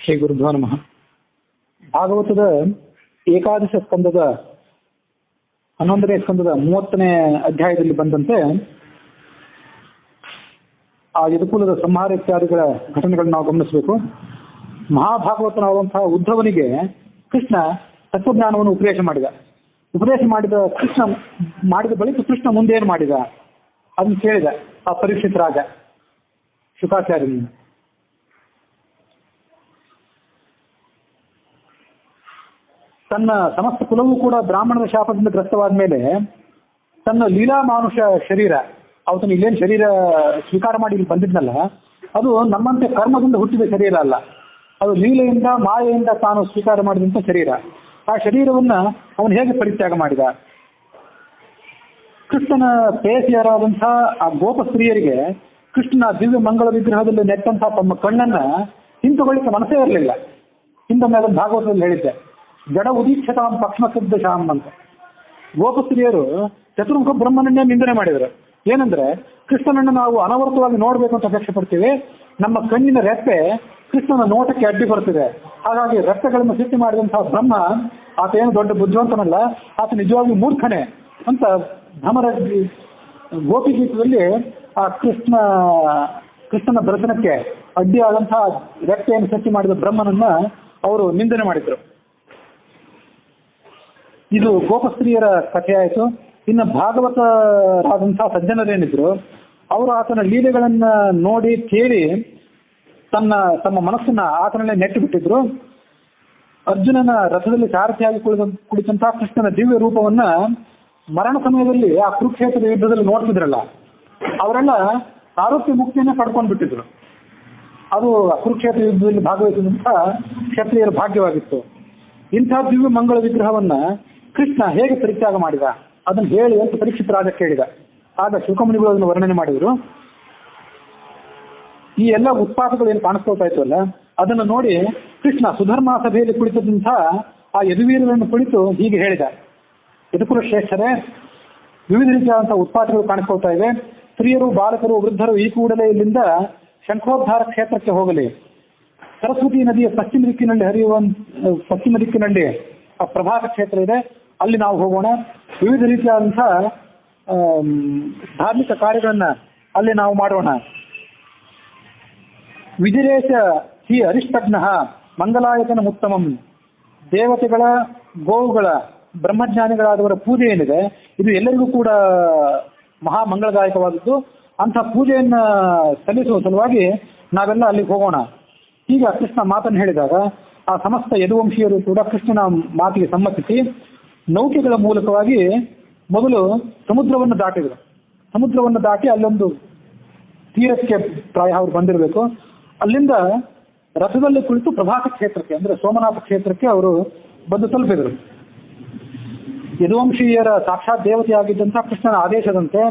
ಶ್ರೀ ಗುರುಭ್ಯೋ ನಮಃ. ಭಾಗವತದ ಏಕಾದಶ ಸ್ಕಂದದ 11ನೇ ಸ್ಕಂದದ 30ನೇ ಅಧ್ಯಾಯದಲ್ಲಿ ಬಂದಂತೆ ಆ ಯದುಕುಲದ ಸಂಹಾರ ಇತ್ಯಾದಿಗಳ ಘಟನೆಗಳನ್ನು ನಾವು ಗಮನಿಸಬೇಕು. ಮಹಾಭಾಗವತನಾದಂತಹ ಉದ್ಧವನಿಗೆ ಕೃಷ್ಣ ತತ್ವಜ್ಞಾನವನ್ನು ಉಪದೇಶ ಮಾಡಿದ ಕೃಷ್ಣ ಮಾಡಿದ ಬಳಿಕ ಕೃಷ್ಣ ಮುಂದೇನು ಮಾಡಿದ ಅದನ್ನು ಕೇಳಿದ ಆ ಪರೀಕ್ಷಿತ ರಾಜ ಶುಕಾಚಾರ್ಯನಿಂದ. ತನ್ನ ಸಮಸ್ತ ಕುಲವೂ ಕೂಡ ಬ್ರಾಹ್ಮಣರ ಶಾಪದಿಂದ ಗ್ರಸ್ತವಾದ ಮೇಲೆ ತನ್ನ ಲೀಲಾ ಮಾನುಷ ಶರೀರ, ಅವತನು ಇಲ್ಲೇನು ಶರೀರ ಸ್ವೀಕಾರ ಮಾಡಿ ಇಲ್ಲಿ ಬಂದಿದ್ನಲ್ಲ, ಅದು ನಮ್ಮಂತೆ ಕರ್ಮದಿಂದ ಹುಟ್ಟಿದ ಶರೀರ ಅಲ್ಲ, ಅದು ಲೀಲೆಯಿಂದ ಮಾಯೆಯಿಂದ ತಾನು ಸ್ವೀಕಾರ ಮಾಡಿದಂಥ ಶರೀರ. ಆ ಶರೀರವನ್ನ ಅವನು ಹೇಗೆ ಪರಿತ್ಯಾಗ ಮಾಡಿದ? ಕೃಷ್ಣನ ಪ್ರೇಯಸಿಯರಾದಂಥ ಆ ಗೋಪ ಸ್ತ್ರೀಯರಿಗೆ ಕೃಷ್ಣನ ದಿವ್ಯ ಮಂಗಳ ವಿಗ್ರಹದಲ್ಲಿ ನೆಟ್ಟಂತಹ ತಮ್ಮ ಕಣ್ಣನ್ನ ಹಿಂತುಕೊಳ್ಳಿಕ್ಕೆ ಮನಸ್ಸೇ ಇರಲಿಲ್ಲ. ಹಿಂದೊಮ್ಮೆ ಅದನ್ನು ಭಾಗವತದಲ್ಲಿ ಹೇಳಿದ್ದೆ, ಜಡ ಉದೀಕ್ಷತಾಂ ಪಕ್ಷ್ಮಶಬ್ದಶಾಮ್ ಅಂತ. ಗೋಪಸ್ತ್ರೀಯರು ಚತುರ್ಮುಖ ಬ್ರಹ್ಮನನ್ನೇ ನಿಂದನೆ ಮಾಡಿದರು. ಏನಂದ್ರೆ, ಕೃಷ್ಣನನ್ನು ನಾವು ಅನವರ್ತವಾಗಿ ನೋಡ್ಬೇಕು ಅಂತ ಅಪೇಕ್ಷೆ ಪಡ್ತೀವಿ, ನಮ್ಮ ಕಣ್ಣಿನ ರೆಪ್ಪೆ ಕೃಷ್ಣನ ನೋಟಕ್ಕೆ ಅಡ್ಡಿ ಬರ್ತಿದೆ, ಹಾಗಾಗಿ ರೆಪ್ಪೆಗಳನ್ನು ಸೃಷ್ಟಿ ಮಾಡಿದಂತಹ ಬ್ರಹ್ಮ ಆತ ಏನು ದೊಡ್ಡ ಬುದ್ಧಿವಂತನಲ್ಲ, ಆತ ನಿಜವಾಗಿ ಮೂರ್ಖನೇ ಅಂತ ಭ್ರಮರ ಗೋಪಿಗೀತದಲ್ಲಿ ಆ ಕೃಷ್ಣನ ದರ್ಶನಕ್ಕೆ ಅಡ್ಡಿಯಾದಂತಹ ರೆಪ್ಪೆಯನ್ನು ಸೃಷ್ಟಿ ಮಾಡಿದ ಬ್ರಹ್ಮನನ್ನ ಅವರು ನಿಂದನೆ ಮಾಡಿದ್ರು. ಇದು ಗೋಪಸ್ತ್ರೀಯರ ಕಥೆ ಆಯಿತು. ಇನ್ನು ಭಾಗವತರಾದಂತಹ ಸಜ್ಜನರೇನಿದ್ರು ಅವರು ಆತನ ಲೀಲೆಗಳನ್ನ ನೋಡಿ ಕೇಳಿ ತಮ್ಮ ಮನಸ್ಸನ್ನ ಆತನಲ್ಲೇ ನೆಟ್ಟು ಬಿಟ್ಟಿದ್ರು. ಅರ್ಜುನನ ರಥದಲ್ಲಿ ಸಾರಥಿಯಾಗಿ ಕುಳಿತಂತಹ ಕೃಷ್ಣನ ದಿವ್ಯ ರೂಪವನ್ನ ಮರಣ ಸಮಯದಲ್ಲಿ ಆ ಕುರುಕ್ಷೇತ್ರದ ಯುದ್ಧದಲ್ಲಿ ನೋಡ್ತಿದ್ರಲ್ಲ, ಅವರೆಲ್ಲ ಆರೋಗ್ಯ ಮುಕ್ತಿಯನ್ನೇ ಪಡ್ಕೊಂಡು ಬಿಟ್ಟಿದ್ರು. ಅದು ಕುರುಕ್ಷೇತ್ರ ಯುದ್ಧದಲ್ಲಿ ಭಾಗವಹಿಸಿದಂತಹ ಕ್ಷತ್ರಿಯರ ಭಾಗ್ಯವಾಗಿತ್ತು. ಇಂಥ ದಿವ್ಯ ಮಂಗಳ ವಿಗ್ರಹವನ್ನ ಕೃಷ್ಣ ಹೇಗೆ ಪರಿತ್ಯಾಗ ಮಾಡಿದ ಅದನ್ನು ಹೇಳಿ ಅಂತ ಪರೀಕ್ಷಿತ ರಾಜ ಕೇಳಿದ. ಆಗ ಶುಕಮುನಿಗಳು ಅದನ್ನು ವರ್ಣನೆ ಮಾಡಿದರು. ಈ ಎಲ್ಲ ಉತ್ಪಾದಗಳು ಏನು ಕಾಣಿಸ್ಕೊಳ್ತಾ ಇತ್ತು ಅದನ್ನು ನೋಡಿ ಕೃಷ್ಣ ಸುಧರ್ಮ ಸಭೆಯಲ್ಲಿ ಕುಳಿತಂಥ ಆ ಯದುವೀರರನ್ನು ಕುಳಿತು ಹೀಗೆ ಹೇಳಿದ, ಯದುಕುಲ ಶ್ರೇಷ್ಠರೇ, ವಿವಿಧ ರೀತಿಯಾದಂತಹ ಉತ್ಪಾದಗಳು ಕಾಣಿಸ್ಕೊಳ್ತಾ ಇವೆ. ಸ್ತ್ರೀಯರು, ಬಾಲಕರು, ವೃದ್ಧರು ಈ ಕೂಡಲೇ ಇಲ್ಲಿಂದ ಶಂಖೋದ್ಧಾರ ಕ್ಷೇತ್ರಕ್ಕೆ ಹೋಗಲಿ. ಸರಸ್ವತಿ ನದಿಯ ಪಶ್ಚಿಮ ದಿಕ್ಕಿನಲ್ಲಿ ಆ ಪ್ರಭಾತ ಕ್ಷೇತ್ರ ಇದೆ, ಅಲ್ಲಿ ನಾವು ಹೋಗೋಣ. ವಿವಿಧ ರೀತಿಯಾದಂತಹ ಧಾರ್ಮಿಕ ಕಾರ್ಯಗಳನ್ನ ಅಲ್ಲಿ ನಾವು ಮಾಡೋಣ. ವಿಜಿರೇಶ ಹಿ ಅರಿಷ್ಟಜ್ಞ ಮಂಗಲಾಯತನ ಉತ್ತಮಂ. ದೇವತೆಗಳ, ಗೋವುಗಳ, ಬ್ರಹ್ಮಜ್ಞಾನಿಗಳಾದವರ ಪೂಜೆ ಏನಿದೆ ಇದು ಎಲ್ಲರಿಗೂ ಕೂಡ ಮಹಾ ಮಂಗಳದಾಯಕವಾದದ್ದು. ಅಂಥ ಪೂಜೆಯನ್ನ ಸಲ್ಲಿಸುವ ಸಲುವಾಗಿ ನಾವೆಲ್ಲ ಅಲ್ಲಿಗೆ ಹೋಗೋಣ. ಈಗ ಕೃಷ್ಣ ಮಾತನ್ನು ಹೇಳಿದಾಗ ಆ ಸಮಸ್ತ ಯದುವಂಶೀಯರು ಕೂಡ ಕೃಷ್ಣನ ಮಾತಿಗೆ ಸಮ್ಮತಿಸಿ ನೌಕೆಗಳ ಮೂಲಕವಾಗಿ ಮೊದಲು ಸಮುದ್ರವನ್ನು ದಾಟಿದರು. ಸಮುದ್ರವನ್ನು ದಾಟಿ ಅಲ್ಲೊಂದು ತೀರಕ್ಕೆ ಪ್ರಾಯ ಅವರು ಬಂದಿರಬೇಕು. ಅಲ್ಲಿಂದ ರಥದಲ್ಲಿ ಕುಳಿತು ಪ್ರಭಾತ ಕ್ಷೇತ್ರಕ್ಕೆ ಅಂದ್ರೆ ಸೋಮನಾಥ ಕ್ಷೇತ್ರಕ್ಕೆ ಅವರು ಬಂದು ತಲುಪಿದರು. ಯದುವಂಶೀಯರ ಸಾಕ್ಷಾತ್ ದೇವತೆಯಾಗಿದ್ದಂತಹ ಕೃಷ್ಣನ ಆದೇಶದಂತೆ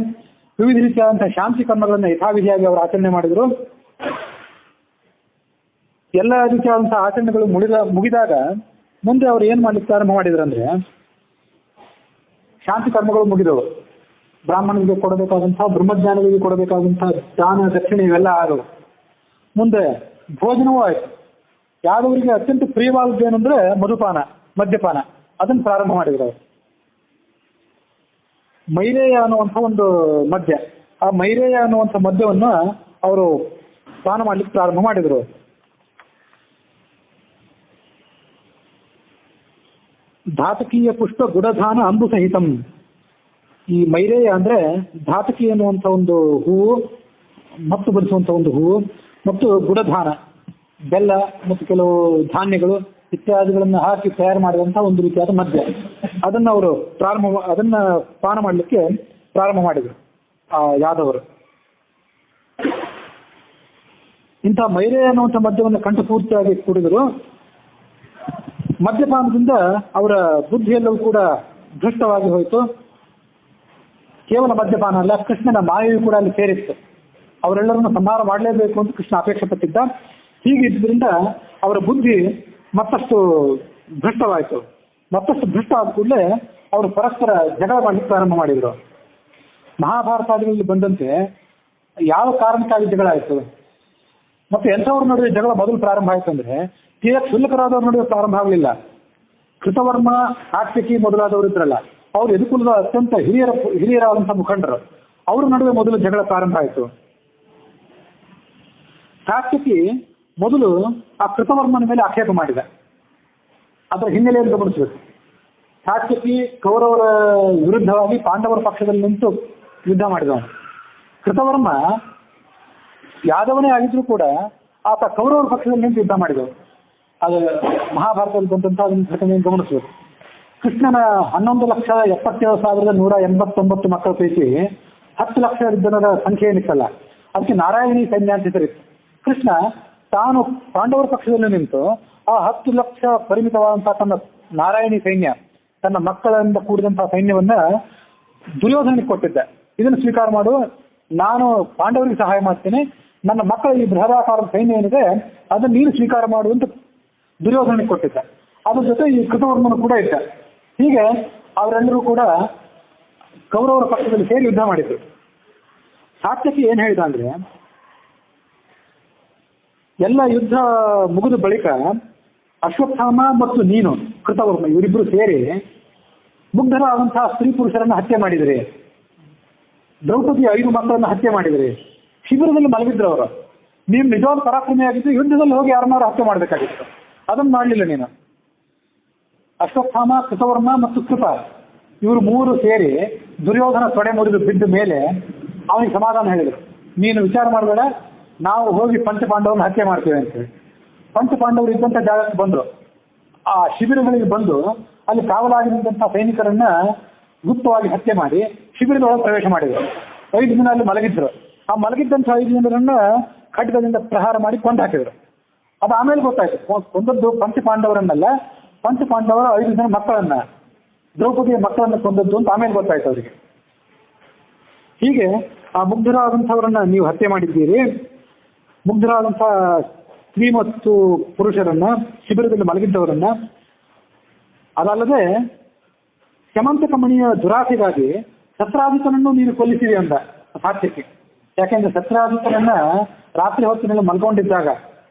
ವಿವಿಧ ರೀತಿಯಾದಂತಹ ಶಾಂತಿ ಕರ್ಮಗಳನ್ನು ಯಥಾವಿಧಿಯಾಗಿ ಅವರು ಆಚರಣೆ ಮಾಡಿದರು. ಎಲ್ಲ ರೀತಿಯಾದಂತಹ ಆಚರಣೆಗಳು ಮುಗಿದಾಗ ಮುಂದೆ ಅವರು ಏನ್ ಮಾಡ್ಲಿಕ್ಕೆ ಪ್ರಾರಂಭ ಮಾಡಿದ್ರು ಅಂದ್ರೆ, ಶಾಂತಿ ಕರ್ಮಗಳು ಮುಗಿದವು, ಬ್ರಾಹ್ಮಣರಿಗೆ ಕೊಡಬೇಕಾದಂತಹ, ಬ್ರಹ್ಮಜ್ಞಾನಿಗಳಿಗೆ ಕೊಡಬೇಕಾದಂತಹ ದಾನ ದಕ್ಷಿಣೆ ಇವೆಲ್ಲ ಆದವು. ಮುಂದೆ ಭೋಜನವೂ ಆಯ್ತು. ಯಾದವರಿಗೆ ಅತ್ಯಂತ ಪ್ರಿಯವಾದದ್ದೇನೆಂದ್ರೆ ಮದ್ಯಪಾನ, ಅದನ್ನು ಪ್ರಾರಂಭ ಮಾಡಿದ್ರು ಅವರು. ಮೈರೇಯ ಅನ್ನುವಂಥ ಒಂದು ಮದ್ಯ, ಆ ಮೈರೇಯ ಅನ್ನುವಂಥ ಮದ್ಯವನ್ನು ಅವರು ಪಾನ ಮಾಡ್ಲಿಕ್ಕೆ ಪ್ರಾರಂಭ ಮಾಡಿದ್ರು. ಧಾತಕೀಯ ಪುಷ್ಪ ಗುಡಧಾನ ಅಂಬು ಸಹಿತಂ. ಈ ಮೈರೇಯ ಅಂದ್ರೆ ಧಾತಕಿ ಅನ್ನುವಂಥ ಒಂದು ಹೂವು, ಮತ್ತು ಬರಿಸುವಂಥ ಒಂದು ಹೂವು, ಮತ್ತು ಗುಡಧಾನ ಬೆಲ್ಲ ಮತ್ತು ಕೆಲವು ಧಾನ್ಯಗಳು ಇತ್ಯಾದಿಗಳನ್ನು ಹಾಕಿ ತಯಾರು ಮಾಡಿದಂತಹ ಒಂದು ರೀತಿಯಾದ ಮದ್ಯ, ಅದನ್ನ ಪಾನ ಮಾಡಲಿಕ್ಕೆ ಪ್ರಾರಂಭ ಮಾಡಿದರು ಆ ಯಾದವರು. ಇಂಥ ಮೈರೇಯ ಅನ್ನುವಂಥ ಮದ್ಯವನ್ನು ಕಂಠಪೂರ್ತಿಯಾಗಿ ಕುಡಿದರು. ಮದ್ಯಪಾನದಿಂದ ಅವರ ಬುದ್ಧಿಯೆಲ್ಲವೂ ಕೂಡ ಭ್ರಷ್ಟವಾಗಿ ಹೋಯಿತು. ಕೇವಲ ಮದ್ಯಪಾನ ಅಲ್ಲ, ಕೃಷ್ಣನ ಮಾಯೆಯೂ ಕೂಡ ಅಲ್ಲಿ ಸೇರಿತ್ತು. ಅವರೆಲ್ಲರನ್ನು ಸಂಹಾರ ಮಾಡಲೇಬೇಕು ಅಂತ ಕೃಷ್ಣ ಅಪೇಕ್ಷೆ ಪಟ್ಟಿದ್ದ. ಹೀಗಿದ್ದರಿಂದ ಅವರ ಬುದ್ಧಿ ಮತ್ತಷ್ಟು ಭ್ರಷ್ಟವಾಯಿತು. ಮತ್ತಷ್ಟು ಭ್ರಷ್ಟ ಆದ ಕೂಡಲೇ ಅವರು ಪರಸ್ಪರ ಜಗಳ ಮಾಡಲಿಕ್ಕೆ ಪ್ರಾರಂಭ ಮಾಡಿದರು. ಮಹಾಭಾರತಾದಿಗಳಲ್ಲಿ ಬಂದಂತೆ ಯಾವ ಕಾರಣಕ್ಕಾಗಿ ಜಗಳ ಆಯಿತು? ಮತ್ತೆ ಎಂಥವ್ರ ನಡುವೆ ಜಗಳ ಮೊದಲು ಪ್ರಾರಂಭ ಆಯ್ತು ಅಂದ್ರೆ ಕ್ಷುಲ್ಲಕರಾದವ್ರ ನಡುವೆ ಪ್ರಾರಂಭ ಆಗಲಿಲ್ಲ. ಕೃತವರ್ಮ, ಸಾತ್ಯಕಿ ಮೊದಲಾದವರು ಇದ್ರಲ್ಲ, ಅವ್ರು ಯದುಕುಲದ ಅತ್ಯಂತ ಹಿರಿಯರಾದಂತಹ ಮುಖಂಡರು, ಅವ್ರ ನಡುವೆ ಮೊದಲು ಜಗಳ ಪ್ರಾರಂಭ ಆಯಿತು. ಸಾತ್ಯಕಿ ಮೊದಲು ಆ ಕೃತವರ್ಮನ ಮೇಲೆ ಆಕ್ಷೇಪ ಮಾಡಿದ. ಅದರ ಹಿನ್ನೆಲೆಯನ್ನು ಗಮನಿಸಬೇಕು. ಸಾತ್ಯಕಿ ಕೌರವರ ವಿರುದ್ಧವಾಗಿ ಪಾಂಡವರ ಪಕ್ಷದಲ್ಲಿ ನಿಂತು ಯುದ್ಧ ಮಾಡಿದವನು. ಕೃತವರ್ಮ ಯಾದವನೇ ಆಗಿದ್ರು ಕೂಡ ಆತ ಕೌರವರ ಪಕ್ಷದಲ್ಲಿ ನಿಂತು ಯುದ್ಧ ಮಾಡಿದವರು. ಅದು ಮಹಾಭಾರತದಲ್ಲಿ ಬಂದಂತಹ ಒಂದು ಘಟನೆಯನ್ನು ಗಮನಿಸಬೇಕು. ಕೃಷ್ಣನ 11,77,189 ಮಕ್ಕಳ ಪೈಕಿ 10 ಲಕ್ಷ ಜನರ ಸಂಖ್ಯೆ ಏನಿತ್ತಲ್ಲ, ಅದಕ್ಕೆ ನಾರಾಯಣಿ ಸೈನ್ಯ ಅಂತ ಹೆಸರಿತ್ತು. ಕೃಷ್ಣ ತಾನು ಪಾಂಡವರ ಪಕ್ಷದಲ್ಲಿ ನಿಂತು ಆ 10 ಲಕ್ಷ ಪರಿಮಿತವಾದಂತಹ ತನ್ನ ನಾರಾಯಣಿ ಸೈನ್ಯ, ತನ್ನ ಮಕ್ಕಳಿಂದ ಕೂಡಿದಂತಹ ಸೈನ್ಯವನ್ನ ದುರ್ಯೋಧನಿಗೆ ಕೊಟ್ಟಿದ್ದ. ಇದನ್ನು ಸ್ವೀಕಾರ ಮಾಡು, ನಾನು ಪಾಂಡವರಿಗೆ ಸಹಾಯ ಮಾಡ್ತೇನೆ, ನನ್ನ ಮಕ್ಕಳ ಈ ಬೃಹದಾಕಾರದ ಸೈನ್ಯ ಏನಿದೆ ಅದನ್ನು ನೀನು ಸ್ವೀಕಾರ ಮಾಡು ಅಂತ ದುರ್ಯೋಧನಿಗೆ ಕೊಟ್ಟಿದ್ದ. ಅದ್ರ ಜೊತೆ ಈ ಕೃತವರ್ಮನು ಕೂಡ ಇದ್ದ. ಹೀಗೆ ಅವರೆಲ್ಲರೂ ಕೂಡ ಕೌರವರ ಪಕ್ಷದಲ್ಲಿ ಸೇರಿ ಯುದ್ಧ ಮಾಡಿದ್ರು. ಸಾತ್ಯಕಿ ಏನ್ ಹೇಳಿದ ಅಂದ್ರೆ, ಎಲ್ಲ ಯುದ್ಧ ಮುಗಿದ ಬಳಿಕ ಅಶ್ವತ್ಥಾಮ ಮತ್ತು ನೀನು ಕೃತವರ್ಮ ಇವರಿಬ್ರು ಸೇರಿ ಮುಗ್ಧರಾದಂತಹ ಸ್ತ್ರೀ ಪುರುಷರನ್ನು ಹತ್ಯೆ ಮಾಡಿದ್ರಿ, ದ್ರೌಪದಿ 5 ಮಕ್ಕಳನ್ನು ಹತ್ಯೆ ಮಾಡಿದ್ರಿ, ಶಿಬಿರದಲ್ಲಿ ಮಲಗಿದ್ರು ಅವರು. ನೀವು ನಿಜವಾದ ಪರಾಕ್ರಮಿ ಆಗಿದ್ದು ಯುದ್ಧದಲ್ಲಿ ಹೋಗಿ ಯಾರನ್ನಾರು ಹತ್ಯೆ ಮಾಡಬೇಕಾಗಿತ್ತು, ಅದನ್ನು ಮಾಡಲಿಲ್ಲ ನೀನು. ಅಶ್ವತ್ಥಾಮ, ಕೃತವರ್ಮ ಮತ್ತು ಕೃಪ ಇವರು 3 ಸೇರಿ ದುರ್ಯೋಧನ ತೊಡೆ ಮುರಿದು ಬಿದ್ದ ಮೇಲೆ ಅವನಿಗೆ ಸಮಾಧಾನ ಹೇಳಿದರು, ನೀನು ವಿಚಾರ ಮಾಡಬೇಡ, ನಾವು ಹೋಗಿ ಪಂಚಪಾಂಡವರನ್ನ ಹತ್ಯೆ ಮಾಡ್ತೇವೆ ಅಂತೇಳಿ. ಪಂಚಪಾಂಡವರು ಇದ್ದಂಥ ಜಾಗಕ್ಕೆ ಬಂದರು. ಆ ಶಿಬಿರಗಳಿಗೆ ಬಂದು ಅಲ್ಲಿ ಕಾವಲಾಗಿದ್ದಂಥ ಸೈನಿಕರನ್ನ ಗುಪ್ತವಾಗಿ ಹತ್ಯೆ ಮಾಡಿ ಶಿಬಿರದೊಳಗೆ ಪ್ರವೇಶ ಮಾಡಿದರು. 5 ದಿನ ಅಲ್ಲಿ ಮಲಗಿದ್ರು. ಆ ಮಲಗಿದ್ದಂಥ 5 ಜನರನ್ನ ಖಡ್ಗದಿಂದ ಪ್ರಹಾರ ಮಾಡಿ ಕೊಂದು ಹಾಕಿದ್ರು. ಅದು ಆಮೇಲೆ ಗೊತ್ತಾಯ್ತು, ಕೊಂದದ್ದು ಪಂಚಪಾಂಡವರನ್ನಲ್ಲ, ಪಂಚಪಾಂಡವರ 5 ಜನ ಮಕ್ಕಳನ್ನ, ದ್ರೌಪದಿಯ ಮಕ್ಕಳನ್ನ ಕೊಂದದ್ದು ಅಂತ ಆಮೇಲೆ ಗೊತ್ತಾಯ್ತು ಅವರಿಗೆ. ಹೀಗೆ ಆ ಮುಗ್ಧರಾದಂಥವರನ್ನ ನೀವು ಹತ್ಯೆ ಮಾಡಿದ್ದೀರಿ. ಮುಗ್ಧರಾದಂಥ ಸ್ತ್ರೀ ಮತ್ತು ಪುರುಷರನ್ನ, ಶಿಬಿರದಲ್ಲಿ ಮಲಗಿದ್ದವರನ್ನ, ಅದಲ್ಲದೆ ಶಮಂತಕ ಮಣಿಯ ದುರಾಸೆಗಾಗಿ ಸತ್ರಾಜಿತನನ್ನು ನೀನು ಕೊಲ್ಲಿಸಿದೆ ಅಂತ ಸಾತ್ಯಕಿ. ಯಾಕೆಂದ್ರೆ ಸತ್ರಾಜಿತನನ್ನ ರಾತ್ರಿ ಹೊತ್ತಿನಲ್ಲಿ ಮಲ್ಕೊಂಡಿದ್ದಾಗ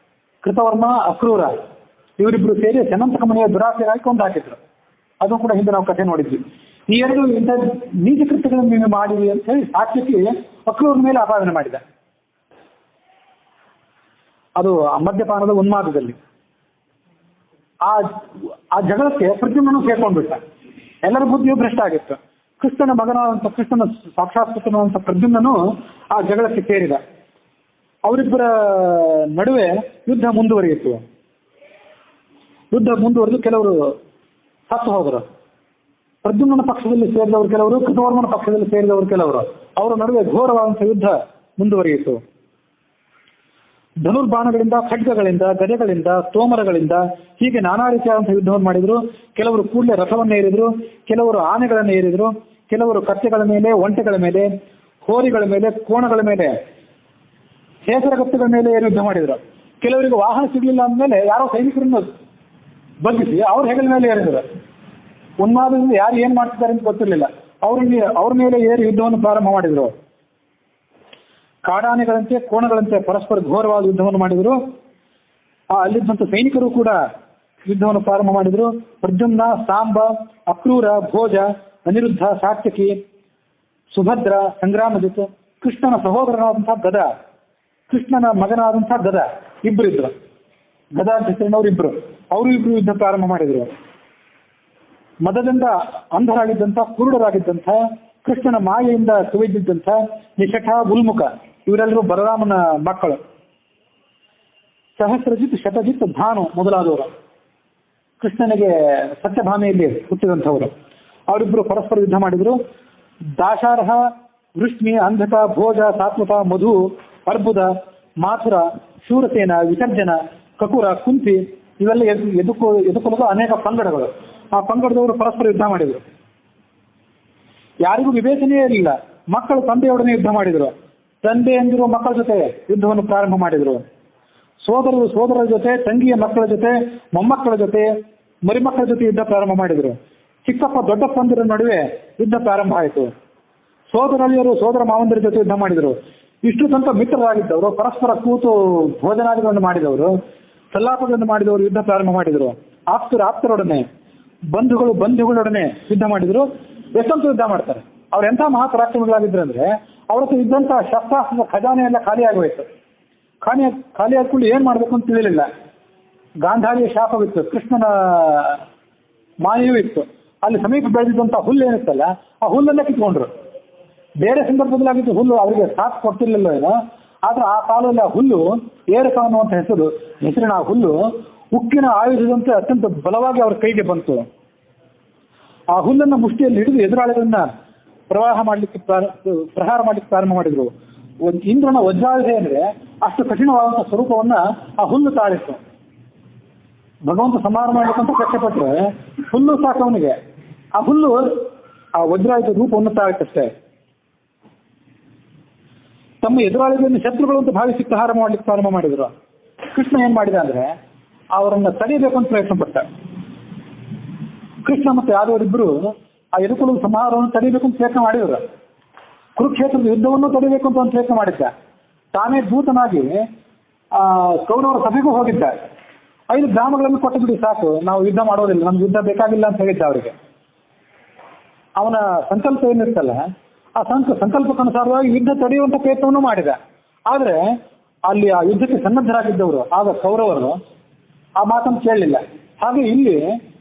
ಕೃತವರ್ಮ, ಅಕ್ರೂರ ಇವರಿಬ್ರು ಸೇರಿ ಶಮಂತಕ ಮಣಿಯ ದುರಾಸೆಗಾಗಿ ಕೊಂದು ಹಾಕಿದ್ರು. ಅದು ಕೂಡ ಹಿಂದೆ ನಾವು ಕಥೆ ನೋಡಿದ್ವಿ. ಈ 2 ಇಂಥ ನೀಚ ಕೃತ್ಯಗಳನ್ನು ನೀವು ಮಾಡಿರಿ ಅಂತ ಹೇಳಿ ಸಾತ್ಯಕಿ ಅಕ್ರೂರ ಮೇಲೆ ಆಪಾದನೆ ಮಾಡಿದ. ಅದು ಮದ್ಯಪಾನದ ಉನ್ಮಾದದಲ್ಲಿ. ಆ ಜಗಳಕ್ಕೆ ಪ್ರದ್ಯುಮ್ನನು ಸೇರ್ಕೊಂಡ್ಬಿಟ್ಟ. ಎಲ್ಲರ ಬುದ್ಧಿಯು ಭ್ರಷ್ಟ ಆಗಿತ್ತು. ಕೃಷ್ಣನ ಮಗನಾದಂಥ, ಕೃಷ್ಣನ ಸಾಕ್ಷಾತ್ಕೃತನಾದಂಥ ಪ್ರದ್ಯುಮ್ನನು ಆ ಜಗಳಕ್ಕೆ ಸೇರಿದ. ಅವರಿಬ್ಬರ ನಡುವೆ ಯುದ್ಧ ಮುಂದುವರಿಯಿತು. ಯುದ್ಧ ಮುಂದುವರೆದು ಕೆಲವರು ಸತ್ತು ಹೋದರು. ಪ್ರದ್ಯುಮ್ನ ಪಕ್ಷದಲ್ಲಿ ಸೇರಿದವರು ಕೆಲವರು, ಕೃತವರ್ಮನ ಪಕ್ಷದಲ್ಲಿ ಸೇರಿದವರು ಕೆಲವರು. ಅವರ ನಡುವೆ ಘೋರವಾದಂಥ ಯುದ್ಧ ಮುಂದುವರಿಯಿತು. ಧನುರ್ಬಾಣಗಳಿಂದ, ಖಡ್ಗಗಳಿಂದ, ಗದೆಗಳಿಂದ, ತೋಮರಗಳಿಂದ ಹೀಗೆ ನಾನಾ ರೀತಿಯಾದಂತಹ ಯುದ್ಧವನ್ನು ಮಾಡಿದ್ರು. ಕೆಲವರು ಕೂಡಲೇ ರಥವನ್ನು ಏರಿದ್ರು, ಕೆಲವರು ಆನೆಗಳನ್ನು ಏರಿದ್ರು, ಕೆಲವರು ಕತ್ತೆಗಳ ಮೇಲೆ, ಒಂಟೆಗಳ ಮೇಲೆ, ಹೋರಿಗಳ ಮೇಲೆ, ಕೋಣಗಳ ಮೇಲೆ, ಹೇಸರಗತ್ತುಗಳ ಮೇಲೆ ಏರಿ ಯುದ್ಧ ಮಾಡಿದ್ರು. ಕೆಲವರಿಗೆ ವಾಹನ ಸಿಗಲಿಲ್ಲ ಅಂದಮೇಲೆ ಯಾರೋ ಸೈನಿಕರನ್ನು ಬಂಧಿಸಿ ಅವ್ರ ಹೆಗಲ ಮೇಲೆ ಏರಿದ್ರು. ಉನ್ಮಾದದಿಂದ ಯಾರು ಏನ್ ಮಾಡ್ತಿದ್ದಾರೆ ಅಂತ ಗೊತ್ತಿರಲಿಲ್ಲ. ಅವ್ರ ಮೇಲೆ ಏರಿ ಯುದ್ಧವನ್ನು ಪ್ರಾರಂಭ ಮಾಡಿದ್ರು. ಕಾಡಾನೆಗಳಂತೆ, ಕೋಣಗಳಂತೆ ಪರಸ್ಪರ ಘೋರವಾದ ಯುದ್ಧವನ್ನು ಮಾಡಿದರು. ಅಲ್ಲಿದ್ದಂಥ ಸೈನಿಕರು ಕೂಡ ಯುದ್ಧವನ್ನು ಪ್ರಾರಂಭ ಮಾಡಿದರು. ಪ್ರದ್ಯುಮ್ನ, ಸಾಂಬ, ಅಕ್ರೂರ, ಭೋಜ, ಅನಿರುದ್ಧ, ಸಾತ್ಯಕಿ, ಸುಭದ್ರ, ಸಂಗ್ರಾಮಜಿತ್, ಕೃಷ್ಣನ ಸಹೋದರನಾದಂತಹ ಗದ, ಕೃಷ್ಣನ ಮಗನಾದಂತಹ ಗದ ಇಬ್ಬರಿದ್ರು. ಗದಾ ಅಂತ ಹೆಸರಿನವರು ಇಬ್ರು. ಅವರು ಇಬ್ರು ಯುದ್ಧ ಪ್ರಾರಂಭ ಮಾಡಿದರು. ಮದದಿಂದ ಅಂಧರಾಗಿದ್ದಂಥ, ಕುರುಡರಾಗಿದ್ದಂಥ, ಕೃಷ್ಣನ ಮಾಯೆಯಿಂದ ಕವಿದಿದ್ದಂಥ ನಿಷಠ, ಉಲ್ಮುಖ ಇವರೆಲ್ಲರೂ ಬಲರಾಮನ ಮಕ್ಕಳು. ಸಹಸ್ರಜಿತ್, ಶತಜಿತ್, ಭಾನು ಮೊದಲಾದವರು ಕೃಷ್ಣನಿಗೆ ಸತ್ಯಭಾಮೆಯಲ್ಲಿ ಹುಟ್ಟಿದಂಥವರು. ಅವರಿಬ್ಬರು ಪರಸ್ಪರ ಯುದ್ಧ ಮಾಡಿದರು. ದಾಶಾರ್ಹ, ವೃಷ್ಣಿ, ಅಂಧಕ, ಭೋಜ, ಸಾತ್ವತ, ಮಧು, ಅರ್ಬುದ, ಮಾಥುರ, ಶೂರಸೇನ, ವಿಸರ್ಜನ, ಕಕುರ, ಕುಂತಿ ಇವೆಲ್ಲ ಎದುಕೊಳ್ಳುವ ಅನೇಕ ಪಂಗಡಗಳು. ಆ ಪಂಗಡದವರು ಪರಸ್ಪರ ಯುದ್ಧ ಮಾಡಿದರು. ಯಾರಿಗೂ ವಿವೇಚನೆಯೇ ಇರಲಿಲ್ಲ. ಮಕ್ಕಳು ತಂದೆಯೊಡನೆ ಯುದ್ಧ ಮಾಡಿದರು. ತಂದೆ ಎಂದಿರುವ ಮಕ್ಕಳ ಜೊತೆ ಯುದ್ಧವನ್ನು ಪ್ರಾರಂಭ ಮಾಡಿದರು. ಸೋದರರು ಸೋದರರ ಜೊತೆ, ತಂಗಿಯ ಮಕ್ಕಳ ಜೊತೆ, ಮೊಮ್ಮಕ್ಕಳ ಜೊತೆ, ಮರಿಮಕ್ಕಳ ಜೊತೆ ಯುದ್ಧ ಪ್ರಾರಂಭ ಮಾಡಿದರು. ಚಿಕ್ಕಪ್ಪ ದೊಡ್ಡಪ್ಪಂದಿರ ನಡುವೆ ಯುದ್ಧ ಪ್ರಾರಂಭ ಆಯಿತು. ಸೋದರಳಿಯರು ಸೋದರ ಮಾವಂದಿರ ಜೊತೆ ಯುದ್ಧ ಮಾಡಿದರು. ಇಷ್ಟು ತನಕ ಮಿತ್ರರಾಗಿದ್ದವರು, ಪರಸ್ಪರ ಕೂತು ಭೋಜನಾದಿಗಳನ್ನು ಮಾಡಿದವರು, ಸಲ್ಲಾಪಗಳನ್ನು ಮಾಡಿದವರು ಯುದ್ಧ ಪ್ರಾರಂಭ ಮಾಡಿದರು. ಆಪ್ತರೊಡನೆ, ಬಂಧುಗಳೊಡನೆ ಯುದ್ಧ ಮಾಡಿದ್ರು. ಎಷ್ಟಂತೂ ಯುದ್ಧ ಮಾಡ್ತಾರೆ. ಅವ್ರು ಎಂಥ ಮಹಾಪರಾಕ್ರಮಿಗಳಾಗಿದ್ರು ಅಂದ್ರೆ ಅವ್ರ ಹತ್ರ ಇದ್ದಂತಹ ಶಸ್ತ್ರಾಸ್ತ್ರದ ಖಜಾನೆ ಎಲ್ಲ ಖಾಲಿಯಾಗೋಯ್ತು. ಖಾಲಿಯಾಗ್ಕೊಂಡು ಏನ್ ಮಾಡ್ಬೇಕು ಅಂತ ತಿಳಿಲಿಲ್ಲ. ಗಾಂಧಾರಿಯ ಶಾಪವಿತ್ತು, ಕೃಷ್ಣನ ಮಾಯೆಯೂ ಇತ್ತು. ಅಲ್ಲಿ ಸಮೀಪ ಬೆಳೆದಿದ್ದಂಥ ಹುಲ್ಲು ಏನಿತ್ತಲ್ಲ, ಆ ಹುಲ್ಲನ್ನೇ ಕಿತ್ಕೊಂಡ್ರು. ಬೇರೆ ಸಂದರ್ಭದಲ್ಲಾಗಿದ್ದು ಹುಲ್ಲು ಅವರಿಗೆ ಸಾಥ್ ಕೊಡ್ತಿರ್ಲಿಲ್ಲ ಏನೋ, ಆದ್ರೆ ಆ ಕಾಲದಲ್ಲಿ ಆ ಹುಲ್ಲು ಏರಕ ಅನ್ನುವಂಥ ಹೆಸರಿನ ಆ ಹುಲ್ಲು ಉಕ್ಕಿನ ಆಯುಧದಂತೆ ಅತ್ಯಂತ ಬಲವಾಗಿ ಅವ್ರ ಕೈಗೆ ಬಂತು. ಆ ಹುಲ್ಲನ್ನು ಮುಷ್ಟಿಯಲ್ಲಿ ಹಿಡಿದು ಎದುರಾಳಿಗಳನ್ನ ಪ್ರಹಾರ ಮಾಡ್ಲಿಕ್ಕೆ ಪ್ರಾರಂಭ ಮಾಡಿದ್ರು. ಇಂದ್ರನ ವಜ್ರಾಯುಧ ಅಂದ್ರೆ ಅಷ್ಟು ಕಠಿಣವಾದಂತಹ ಸ್ವರೂಪವನ್ನ ಆ ಹುಲ್ಲು ತಾಳಿತ್ತು. ಭಗವಂತ ಸಂಹಾರ ಮಾಡ್ಲಿಕ್ಕಂತ ಕಷ್ಟಪಟ್ಟರೆ ಹುಲ್ಲು ಸಾಕವನಿಗೆ, ಆ ಹುಲ್ಲು ಆ ವಜ್ರಾಯುಧ ರೂಪವನ್ನು ತಾಳಿತಷ್ಟೇ. ತಮ್ಮ ಎದುರಾಳಿಗಳನ್ನು ಶತ್ರುಗಳು ಅಂತ ಭಾವಿಸಿ ಪ್ರಹಾರ ಮಾಡ್ಲಿಕ್ಕೆ ಪ್ರಾರಂಭ ಮಾಡಿದ್ರು. ಕೃಷ್ಣ ಏನ್ ಮಾಡಿದ ಅಂದ್ರೆ ಅವರನ್ನ ತಡೆಯಬೇಕು ಅಂತ ಪ್ರಯತ್ನ ಪಟ್ಟ. ಕೃಷ್ಣ ಮತ್ತು ಯಾದವರಿಬ್ಬರು ಆ ಎದುಕುಲು ಸಂಹಾರವನ್ನು ತಡೆಯಬೇಕು ಅಂತ ಪ್ರಯತ್ನ ಮಾಡಿದ್ರು. ಕುರುಕ್ಷೇತ್ರದ ಯುದ್ಧವನ್ನು ತಡೆಯಬೇಕು ಅಂತ ಒಂದು ಪ್ರಯತ್ನ ಮಾಡಿದ್ದ. ತಾನೇ ದೂತನಾಗಿ ಕೌರವರ ಸಭೆಗೂ ಹೋಗಿದ್ದ. 5 ಗ್ರಾಮಗಳನ್ನು ಕೊಟ್ಟು ಬಿಡಿ ಸಾಕು, ನಾವು ಯುದ್ಧ ಮಾಡೋದಿಲ್ಲ, ನಮ್ಗೆ ಯುದ್ಧ ಬೇಕಾಗಿಲ್ಲ ಅಂತ ಹೇಳಿದ್ದ ಅವರಿಗೆ. ಅವನ ಸಂಕಲ್ಪ ಏನಿರ್ತಲ್ಲ, ಆ ಸಂಕಲ್ಪಕ್ಕನುಸಾರವಾಗಿ ಯುದ್ಧ ತಡೆಯುವಂತ ಪ್ರಯತ್ನವನ್ನು ಮಾಡಿದ. ಆದ್ರೆ ಅಲ್ಲಿ ಆ ಯುದ್ಧಕ್ಕೆ ಸನ್ನದ್ಧರಾಗಿದ್ದವರು ಆಗ ಕೌರವರು ಆ ಮಾತನ್ನು ಕೇಳಲಿಲ್ಲ. ಹಾಗೆ ಇಲ್ಲಿ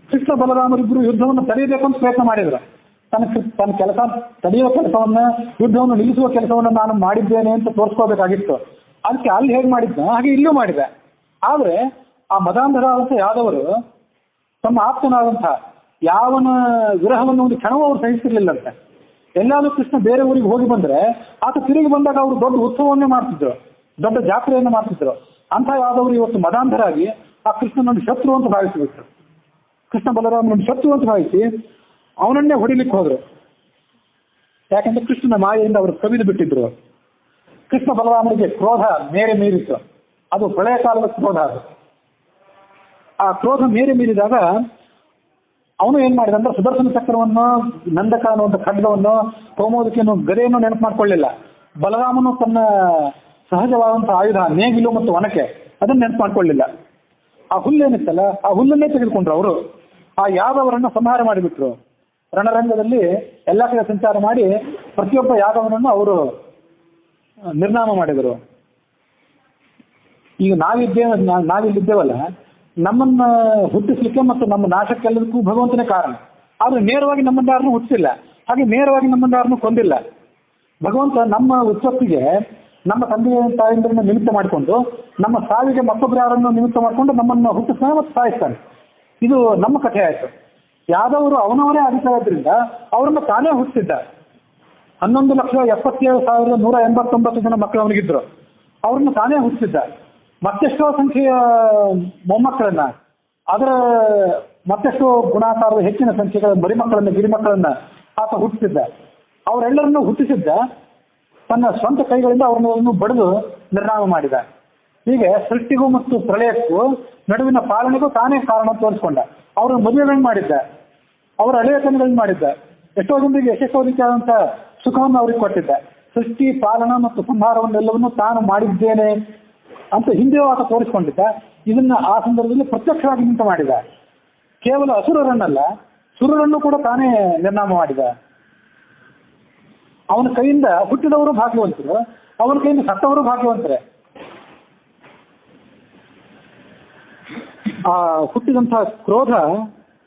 ಕೃಷ್ಣ ಬಲರಾಮರಿಬ್ಬರು ಯುದ್ಧವನ್ನು ತಡೆಯಬೇಕು ಅಂತ ಪ್ರಯತ್ನ ಮಾಡಿದ್ರು. ತನ್ನ ಕೆಲಸ ತಡೆಯುವ ಕೆಲಸವನ್ನ, ಯುದ್ಧವನ್ನು ನಿಲ್ಲಿಸುವ ಕೆಲಸವನ್ನು ನಾನು ಮಾಡಿದ್ದೇನೆ ಅಂತ ತೋರಿಸ್ಕೋಬೇಕಾಗಿತ್ತು. ಅದಕ್ಕೆ ಅಲ್ಲಿ ಹೇಗೆ ಮಾಡಿದ್ದ ಹಾಗೆ ಇಲ್ಲೂ ಮಾಡಿದ. ಆದ್ರೆ ಆ ಮದಾಂಧರಾದಂಥ ಯಾದವರು ತಮ್ಮ ಆಪ್ತನಾದಂಥ ಯಾವನ ವಿರಹವನ್ನು ಒಂದು ಕ್ಷಣವೂ ಅವರು ಸಹಿಸಿರ್ಲಿಲ್ಲಂತೆ. ಎಲ್ಲಾದ್ರೂ ಕೃಷ್ಣ ಬೇರೆ ಊರಿಗೆ ಹೋಗಿ ಬಂದ್ರೆ ಆತ ತಿರುಗಿ ಬಂದಾಗ ಅವರು ದೊಡ್ಡ ಉತ್ಸವವನ್ನೇ ಮಾಡ್ತಿದ್ರು, ದೊಡ್ಡ ಜಾತ್ರೆಯನ್ನು ಮಾಡ್ತಿದ್ರು. ಅಂತ ಯಾದವರು ಇವತ್ತು ಮದಾಂಧರಾಗಿ ಆ ಕೃಷ್ಣನನ್ನು ಶತ್ರು ಅಂತ ಭಾವಿಸಿಬಿಟ್ರು. ಕೃಷ್ಣ ಬಲರಾಮನನ್ನು ಶತ್ರು ಅಂತ ಭಾವಿಸಿ ಅವನನ್ನೇ ಹೊಡಿಲಿಕ್ಕೆ ಹೋದ್ರು. ಯಾಕಂದ್ರೆ ಕೃಷ್ಣನ ಮಾಯೆಯಿಂದ ಅವರು ಕವಿದು ಬಿಟ್ಟಿದ್ರು. ಕೃಷ್ಣ ಬಲರಾಮನಿಗೆ ಕ್ರೋಧ ಮೀರಿತ್ತು. ಅದು ಪ್ರಳಯ ಕಾಲದ ಕ್ರೋಧ. ಅದು ಆ ಕ್ರೋಧ ಮೀರಿದಾಗ ಅವನು ಏನ್ ಮಾಡಿದ ಅಂದ್ರೆ ಸುದರ್ಶನ ಚಕ್ರವನ್ನು, ನಂದಕ ಅನ್ನುವಂಥ ಖಡ್ಗವನ್ನು, ಕೌಮೋದಕಿಯನ್ನು, ಗದೆಯನ್ನು ನೆನಪು ಮಾಡ್ಕೊಳ್ಳಿಲ್ಲ. ಬಲರಾಮನು ತನ್ನ ಸಹಜವಾದಂತಹ ಆಯುಧ ನೇಗಿಲು ಮತ್ತು ಒನಕೆ ಅದನ್ನ ನೆನಪು ಮಾಡ್ಕೊಳ್ಳಿಲ್ಲ. ಆ ಹುಲ್ಲೇನಿತ್ತಲ್ಲ ಆ ಹುಲ್ಲನ್ನೇ ತೆಗೆದುಕೊಂಡ್ರು ಅವರು. ಆ ಯಾದವರನ್ನ ಸಂಹಾರ ಮಾಡಿಬಿಟ್ರು. ರಣರಂಗದಲ್ಲಿ ಎಲ್ಲ ಕಡೆ ಸಂಚಾರ ಮಾಡಿ ಪ್ರತಿಯೊಬ್ಬ ಯಾದವನನ್ನು ಅವರು ನಿರ್ನಾಮ ಮಾಡಿದರು. ಈಗ ನಾವಿಲ್ಲಿದ್ದೇವಲ್ಲ, ನಮ್ಮನ್ನ ಹುಟ್ಟಿಸ್ಲಿಕ್ಕೆ ಮತ್ತು ನಮ್ಮ ನಾಶಕ್ಕೆಲ್ಲದಕ್ಕೂ ಭಗವಂತನೇ ಕಾರಣ. ಆದ್ರೆ ನೇರವಾಗಿ ನಮ್ಮನ್ನಾರನ್ನು ಹುಟ್ಟಿಸಿಲ್ಲ, ಹಾಗೆ ನೇರವಾಗಿ ನಮ್ಮನ್ನಾರನ್ನು ಕೊಂದಿಲ್ಲ. ಭಗವಂತ ನಮ್ಮ ಉತ್ಪತ್ತಿಗೆ ನಮ್ಮ ತಂದೆ ತಾಯಿಂದ್ರನ್ನ ನಿಮಿತ್ತ ಮಾಡಿಕೊಂಡು, ನಮ್ಮ ಸಾವಿಗೆ ಮತ್ತೊಬ್ಬರು ಯಾರನ್ನು ನಿಮಿತ್ತ ಮಾಡಿಕೊಂಡು ನಮ್ಮನ್ನು ಹುಟ್ಟಿಸ್ತಾನೆ ಮತ್ತು ಸಾಯಿಸ್ತಾನೆ. ಇದು ನಮ್ಮ ಕಥೆ ಆಯ್ತು. ಯಾದವರು ಅವನವರೇ ಅಧಿಕಾರದ್ರಿಂದ ಅವರನ್ನು ತಾನೇ ಹುಟ್ಟಿಸಿದ್ದ. 11,77,189 ಜನ ಮಕ್ಕಳು ಅವನಿಗಿದ್ರು. ಅವ್ರನ್ನ ತಾನೇ ಹುಟ್ಟಿಸಿದ್ದ. ಮತ್ತೆಷ್ಟೋ ಸಂಖ್ಯೆಯ ಮೊಮ್ಮಕ್ಕಳನ್ನ, ಅದರ ಮತ್ತೆಷ್ಟೋ ಗುಣಾಕಾರದ ಹೆಚ್ಚಿನ ಸಂಖ್ಯೆಗಳ ಮರಿಮಕ್ಕಳನ್ನ, ಗಿರಿಮಕ್ಕಳನ್ನ ಆತ ಹುಟ್ಟಿಸಿದ್ದ. ಅವರೆಲ್ಲರನ್ನೂ ಹುಟ್ಟಿಸಿದ್ದ ತನ್ನ ಸ್ವಂತ ಕೈಗಳಿಂದ ಅವ್ರನ್ನು ಬಡಿದು ನಿರ್ನಾಮ ಮಾಡಿದ. ಹೀಗೆ ಸೃಷ್ಟಿಗೂ ಮತ್ತು ಪ್ರಳಯಕ್ಕೂ ನಡುವಿನ ಪಾಲನೆಗೂ ತಾನೇ ಕಾರಣ ತೋರಿಸ್ಕೊಂಡ. ಅವರ ಮದುವೆಗಳನ್ನು ಮಾಡಿದ್ದ, ಅವರ ಅಳೆಯತನಗಳನ್ನು ಮಾಡಿದ್ದ, ಎಷ್ಟೋ ಜನರಿಗೆ ಯಶಸ್ಸೋದಿಕ್ಕಾದಂಥ ಸುಖವನ್ನು ಅವ್ರಿಗೆ ಕೊಟ್ಟಿದ್ದ. ಸೃಷ್ಟಿ, ಪಾಲನ ಮತ್ತು ಸಂಹಾರವನ್ನೆಲ್ಲವನ್ನು ತಾನು ಮಾಡಿದ್ದೇನೆ ಅಂತ ಹಿಂದೆಯೂ ಆತ ತೋರಿಸ್ಕೊಂಡಿದ್ದ. ಇದನ್ನ ಆ ಸಂದರ್ಭದಲ್ಲಿ ಪ್ರತ್ಯಕ್ಷವಾಗಿ ನಿಂತು ಮಾಡಿದ. ಕೇವಲ ಅಸುರರನ್ನಲ್ಲ, ಸುರರನ್ನು ಕೂಡ ತಾನೇ ನಿರ್ನಾಮ ಮಾಡಿದ. ಅವನ ಕೈಯಿಂದ ಹುಟ್ಟಿದವರು ಭಾಗ್ಯವಂತರು, ಅವನ ಕೈಯಿಂದ ಸತ್ತವರು ಭಾಗ್ಯವಂತರೇ. ಆ ಹುಟ್ಟಿದಂತಹ ಕ್ರೋಧ,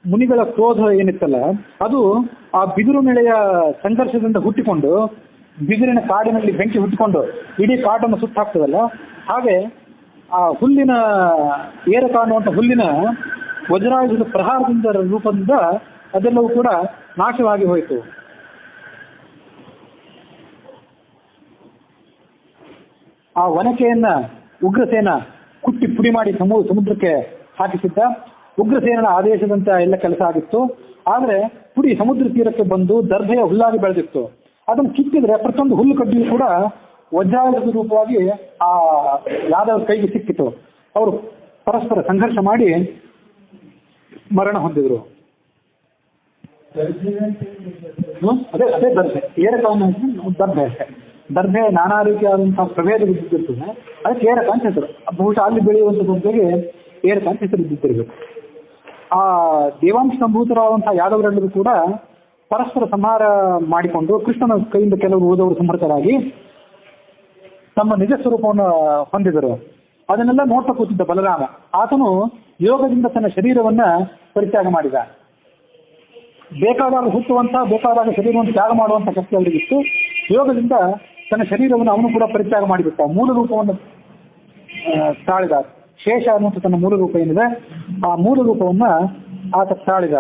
ಮುನಿಗಳ ಕ್ರೋಧ ಏನಿತ್ತಲ್ಲ, ಅದು ಆ ಬಿದಿರು ನೆಳೆಯ ಸಂಘರ್ಷದಿಂದ ಹುಟ್ಟಿಕೊಂಡು, ಬಿದಿರಿನ ಕಾಡಿನಲ್ಲಿ ಬೆಂಕಿ ಹುಟ್ಟಿಕೊಂಡು ಇಡೀ ಕಾಡನ್ನು ಸುತ್ತಾಗ್ತದಲ್ಲ, ಹಾಗೆ ಆ ಹುಲ್ಲಿನ ಏರಕ ಅನ್ನುವಂಥ ಹುಲ್ಲಿನ ವಜ್ರಾಯುಧದ ಪ್ರಹಾರದಿಂದ ರೂಪದಿಂದ ಅದೆಲ್ಲವೂ ಕೂಡ ನಾಶವಾಗಿ ಹೋಯಿತು. ಆ ಒನಕೆಯನ್ನ ಉಗ್ರಸೇನ ಕುಟ್ಟಿ ಪುಡಿ ಮಾಡಿ ಸಮುದ್ರಕ್ಕೆ ಹಾಕಿಸಿದ್ದ. ಉಗ್ರಸೇನನ ಆದೇಶದಂತೆ ಎಲ್ಲ ಕೆಲಸ ಆಗಿತ್ತು. ಆದ್ರೆ ಪುಡಿ ಸಮುದ್ರ ತೀರಕ್ಕೆ ಬಂದು ದರ್ಭೆಯ ಹುಲ್ಲಾಗಿ ಬೆಳೆದಿತ್ತು. ಅದನ್ನು ಕಿತ್ತಿದ್ರೆ ಪ್ರತಿಯೊಂದು ಹುಲ್ಲು ಕಡ್ಡಿಯೂ ಕೂಡ ವಜ್ರಾಯುಧದ ರೂಪವಾಗಿ ಆ ಯಾದವರ ಕೈಗೆ ಸಿಕ್ಕಿತು. ಅವರು ಪರಸ್ಪರ ಸಂಘರ್ಷ ಮಾಡಿ ಮರಣ ಹೊಂದಿದ್ರು. ಅದೇ ದರ್ಭೆ, ಏರಕವನ್ನು ದರ್ಭೆ ಅಷ್ಟೇ. ದರ್ಭೆ ನಾನಾ ರೀತಿಯಾದಂತಹ ಪ್ರಭೇದ ವಿದ್ಯುತ್ತಿರ್ತದೆ, ಅದಕ್ಕೆ ಏರಕ ಅಂತ ಹೆಸರು. ಬಹುಶಃ ಅಲ್ಲಿ ಬೆಳೆಯುವಂಥ ಗುಂಪಿಗೆ ಏರಕ ಅಂತ ಹೆಸರು ಇದ್ದಿರ್ಬೇಕು. ಆ ದೇವಾಂಶ ಸಂಭೂತರಾದಂತಹ ಯಾದವರೆಲ್ಲರೂ ಕೂಡ ಪರಸ್ಪರ ಸಂಹಾರ ಮಾಡಿಕೊಂಡು ಕೃಷ್ಣನ ಕೈಯಿಂದ ಕೆಲವರು ಓದವರು ಸಂಹರ್ತರಾಗಿ ತಮ್ಮ ನಿಜ ಸ್ವರೂಪವನ್ನು ಹೊಂದಿದರು. ಅದನ್ನೆಲ್ಲ ನೋಡ್ತಾ ಕೂತಿದ್ದ ಬಲರಾಮ. ಆತನು ಯೋಗದಿಂದ ತನ್ನ ಶರೀರವನ್ನ ಪರಿತ್ಯಾಗ ಮಾಡಿದ. ಬೇಕಾದಾಗ ಹುಟ್ಟುವಂತ, ಬೇಕಾದಾಗ ಶರೀರವನ್ನು ತ್ಯಾಗ ಮಾಡುವಂತ ಶಕ್ತಿ ಅವರಿಗಿತ್ತು. ಯೋಗದಿಂದ ತನ್ನ ಶರೀರವನ್ನು ಅವನು ಕೂಡ ಪರಿತ್ಯಾಗ ಮಾಡಿಬಿಟ್ಟ. ಮೂಲ ರೂಪವನ್ನು ತಾಳಿದ. ಶೇಷ ಅನ್ನುವಂಥ ತನ್ನ ಮೂಲ ರೂಪ ಏನಿದೆ, ಆ ಮೂಲ ರೂಪವನ್ನ ಆತ ತಾಳಿದ.